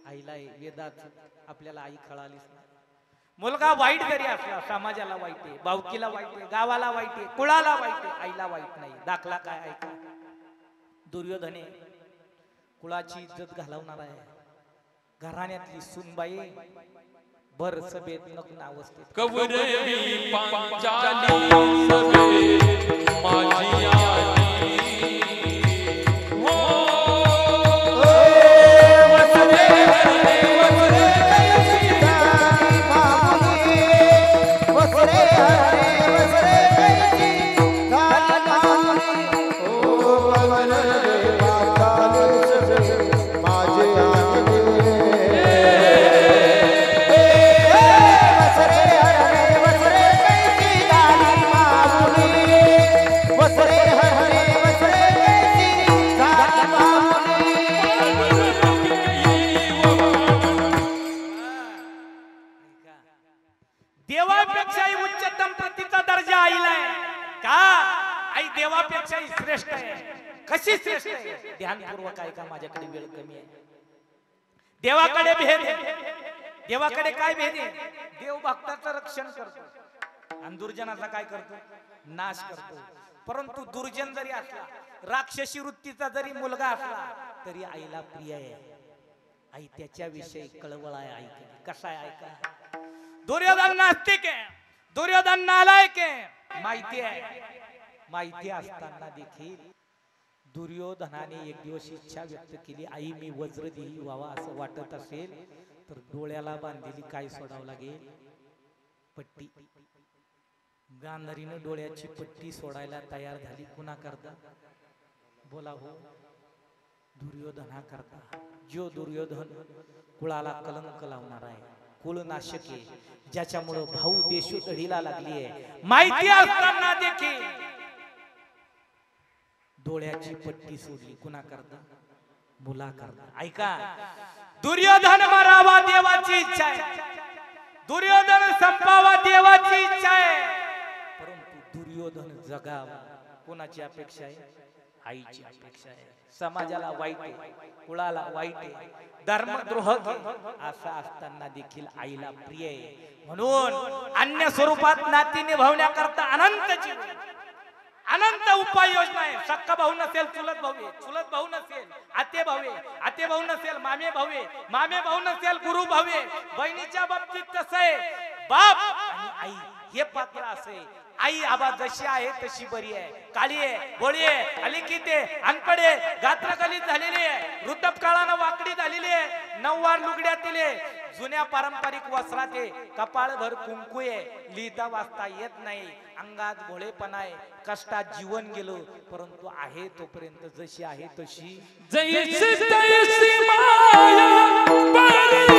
आईला आहे. वेदात आपल्याला आई कळालीच नाही. मुलगा वाईट जरी असला, समाजाला वाईट आहे, भावकीला वाईट आहे, गावाला वाईट आहे, कुळाला वाईट आहे, आईला वाईट नाही. दाखला काय ऐका. दुर्योधने कुळाची इज्जत घालवणार आहे, घराण्यातली सुनबाई भर सभेत नग्न अवस्थेत. कौरवी पांचाली सभे माझी आली, हो वसरे हरे वसरे कैसी जानी मामुनी, वसरे हरे वसरे कैसी जानी मामुनी. ओ वसरे पाताल सभे माझे आले, वसरे हरे वसरे कैसी जानी मामुनी, वसरे देवापेक्षाही श्रेष्ठ आहे. कशी श्रेष्ठ आहे ध्यानपूर्वक ऐका. माझ्याकडे वेळ कमी आहे. देवाकडे भेद आहे. देवाकडे काय भेद आहे? देव भक्ताचं रक्षण करतो आणि दुर्जनाचा काय करतो? नाश करतो. परंतु दुर्जन जरी असला, राक्षसी वृत्तीचा जरी मुलगा असला तरी आईला प्रिय आहे. आई त्याच्याविषयी कळवळ आहे. आई कसा आहे ऐका. दुर्योधन नास्तिक आहे, दुर्योधन नालायक आहे. माहिती असताना देखील दुर्योधनाने एक दिवस इच्छा व्यक्त केली, आई मी वज्रदेही व्हावा असं वाटत असेल तर डोळ्याला बांधलेली काय सोडावं लागेल? पट्टी. गांधारीनं डोळ्याची पट्टी सोडायला तयार झाली. कुणा करता? बोला हो, दुर्योधना करता. जो दुर्योधन कुळाला कलंक लावणार आहे, कुलनाशक आहे, ज्याच्यामुळे भाऊ देशोधडीला लागली आहे, माहिती असताना देखील डोळ्याची पट्टी सोडली. कुणा करता? मुला करता. ऐका, दुर्योधन मरावा देवाची इच्छा आहे, दुर्योधन संपावा देवाची इच्छा आहे, परंतु दुर्योधन जगावा कोणाची अपेक्षा आहे? आईची अपेक्षा आहे. समाजाला वाईट आहे, कुळाला वाईट आहे, धर्मद्रोह असा असताना देखील आईला प्रिय आहे. म्हणून अन्य स्वरूपात नाती निभावण्याकरता अनंत जीव, अनंत उपाय योजना आहे. सक्का भाऊ नसेल चुलत भाऊ आहे, चुलत भाऊ नसेल आते भाऊ आहे, आते भाऊ नसेल मामे भाऊ आहे, मामे भाऊ नसेल गुरु भाऊ आहे. बहिणीच्या बाबतीत कसं आहे? बाप आणि आई हे पात्र असे. आई आबा जशी आहे तशी बरी आहे, काळी आहे, गोळी आहे, अलिखित आहे, अनपड आहे, गात्रगलित झालेली आहे, वृद्धपकाळानं वाकडी झालेली आहे, नववार लुगड्यातील आहे, जुन्या पारंपरिक वस्त्रात आहे, कपाळभर कुंकू आहे, लिहिता वाचता येत नाही, अंगात भोळेपणा आहे, कष्टात जीवन गेलं, परंतु आहे तोपर्यंत जशी आहे तशी जैसे तैसी माया परी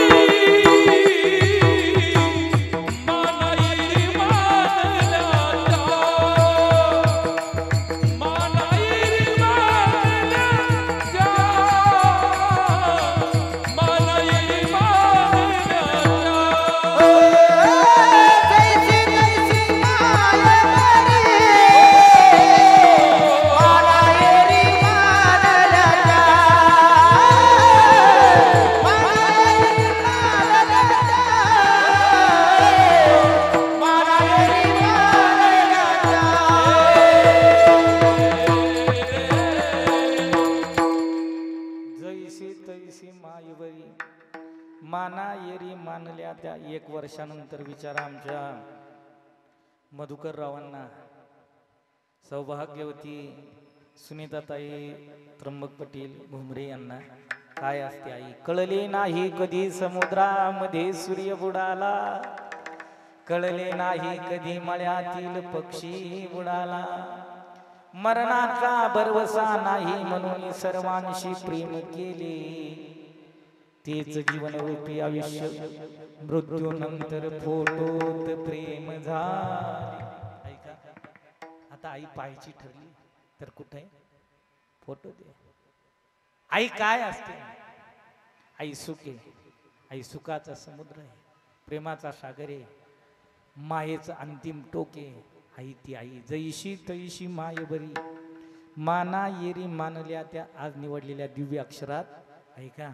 वर्षानंतर विचारा आमच्या मधुकर रावांना, सौभाग्यवती सुनीताताई त्र्यंबक पाटील भुमरे यांना काय असते आई? कळले नाही कधी समुद्रामध्ये सूर्य बुडाला, कळले नाही कधी मळ्यातील पक्षी बुडाला, मरणाचा भरवसा नाही म्हणून सर्वांशी प्रेम केले, तेच जीवन रूपी आयुष्य मृत्यूनंतर फोटोत प्रेम झाले. ऐका, आता आई पाहायची ठरली तर कुठे फोटो दे. आई काय असते? आई सुख आहे, आई सुखाचा समुद्र आहे, प्रेमाचा सागर आहे, मायेचं अंतिम टोक आहे. आई ती आई जैशी तैशी माय बरी, माना येरी मानल्या त्या आज निवडलेल्या दिव्य अक्षरात ऐका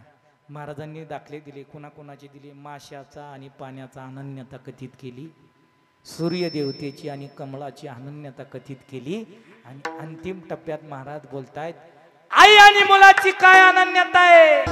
महाराजांनी दाखले दिले. कोणाकोणाचे दिले? माशाचा आणि पाण्याचा अनन्यता कथित केली, सूर्यदेवतेची आणि कमळाची अनन्यता कथित केली, आणि अंतिम टप्प्यात महाराज बोलतायत आई आणि मुलाची काय अनन्यता आहे?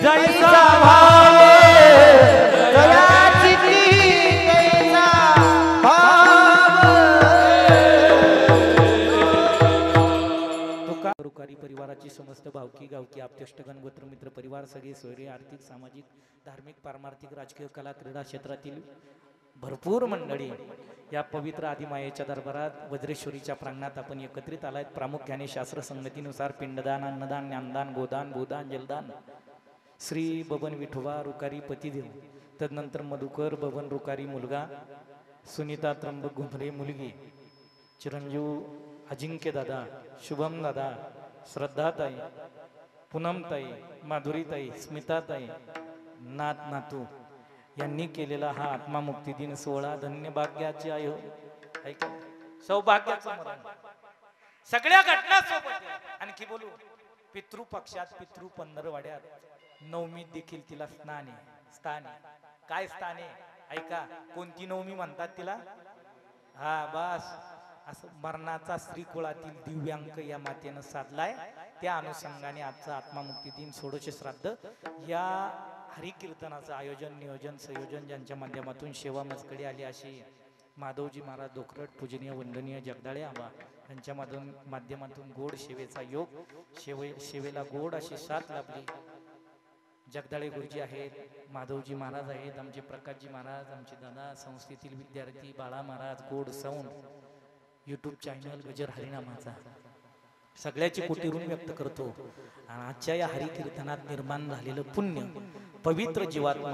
जैसा भावे दयाची तैसा भाव रुकारी परिवाराची समस्त भावकी गावकी आप्तेष्टगण गोत्र मित्र परिवार सगळे सोयरे आर्थिक सामाजिक धार्मिक पारमार्थिक राजकीय कला क्रीडा क्षेत्रातील भरपूर मंडळी या पवित्र आदिमायेच्या दरबारात वज्रेश्वरीच्या प्रांगणात आपण एकत्रित आलात. प्रामुख्याने शास्त्र संगतीनुसार पिंडदान अन्नदान ज्ञानदान गोदान भूदान जलदान श्री बबन विठोबा रुकारी पतिदेव, तदनंतर मधुकर बबन रुकारी मुलगा, सुनीता त्र्यंबक घुमरे मुलगी, चिरंजीव अजिंक्य दादा, शुभम दादा, श्रद्धाताई, पूनमताई, माधुरीताई, स्मिताताई, नात नातू यांनी केलेला हा आत्मामुक्ती दिन सोहळा धन्य भाग्याचे आहे. ऐका सौभाग्याचं मरण सगळ्या घटना सोबत आणखी बोलू. पितृपक्षात पितृ पंधरवाड्यात नवमी देखील तिला स्थान आहे. काय स्थान आहे ऐका. कोणती नवमी म्हणतात तिला? हा बस असं मरणाचा स्त्री कुळातील दिव्यांक या मातेनं साधलाय. त्या अनुषंगाने आजचा आत्मामुक्ती दिन षोडश श्राद्ध या हरिकीर्तनाचं आयोजन नियोजन संयोजन ज्यांच्या माध्यमातून सेवा मजकडे आली अशी माधवजी महाराज दोखरट पूजनीय वंदनीय जगदाळे आबा यांच्या माध्यमातून गोड सेवेचा योग सेवेला गोड अशी साथ लाभली. जगदाळे गुरुजी आहेत, माधवजी महाराज आहेत, आमचे प्रकाशजी महाराज, आमचे दादा, संस्थेतील विद्यार्थी बाळा महाराज, गोड साऊंड, यूट्यूब चॅनल गजर हरिनामाचा सगळ्याची कोटी ऋण व्यक्त करतो. आणि आजच्या या हरिकीर्तनात निर्माण झालेलं पुण्य पवित्र जीवात्मा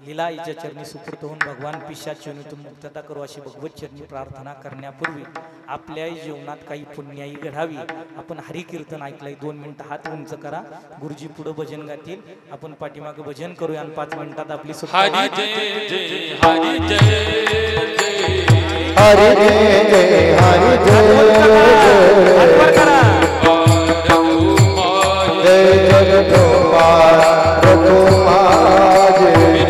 लीलाईच्या चरणी सुपूर्त होऊन भगवान पिशाच योनीतून मुक्तता करू अशी भगवत चरणी प्रार्थना करण्यापूर्वी आपल्याही जीवनात काही पुण्याई घडावी. आपण हरिकीर्तन ऐकलंय. 2 मिनिटं हात उंच करा. गुरुजी पुढे भजन गातील, आपण पाठीमागे भजन करूया आणि 5 मिनिटात आपली हरी जय जय हरी जय जय हरि जय हरि जय जगदोपार जय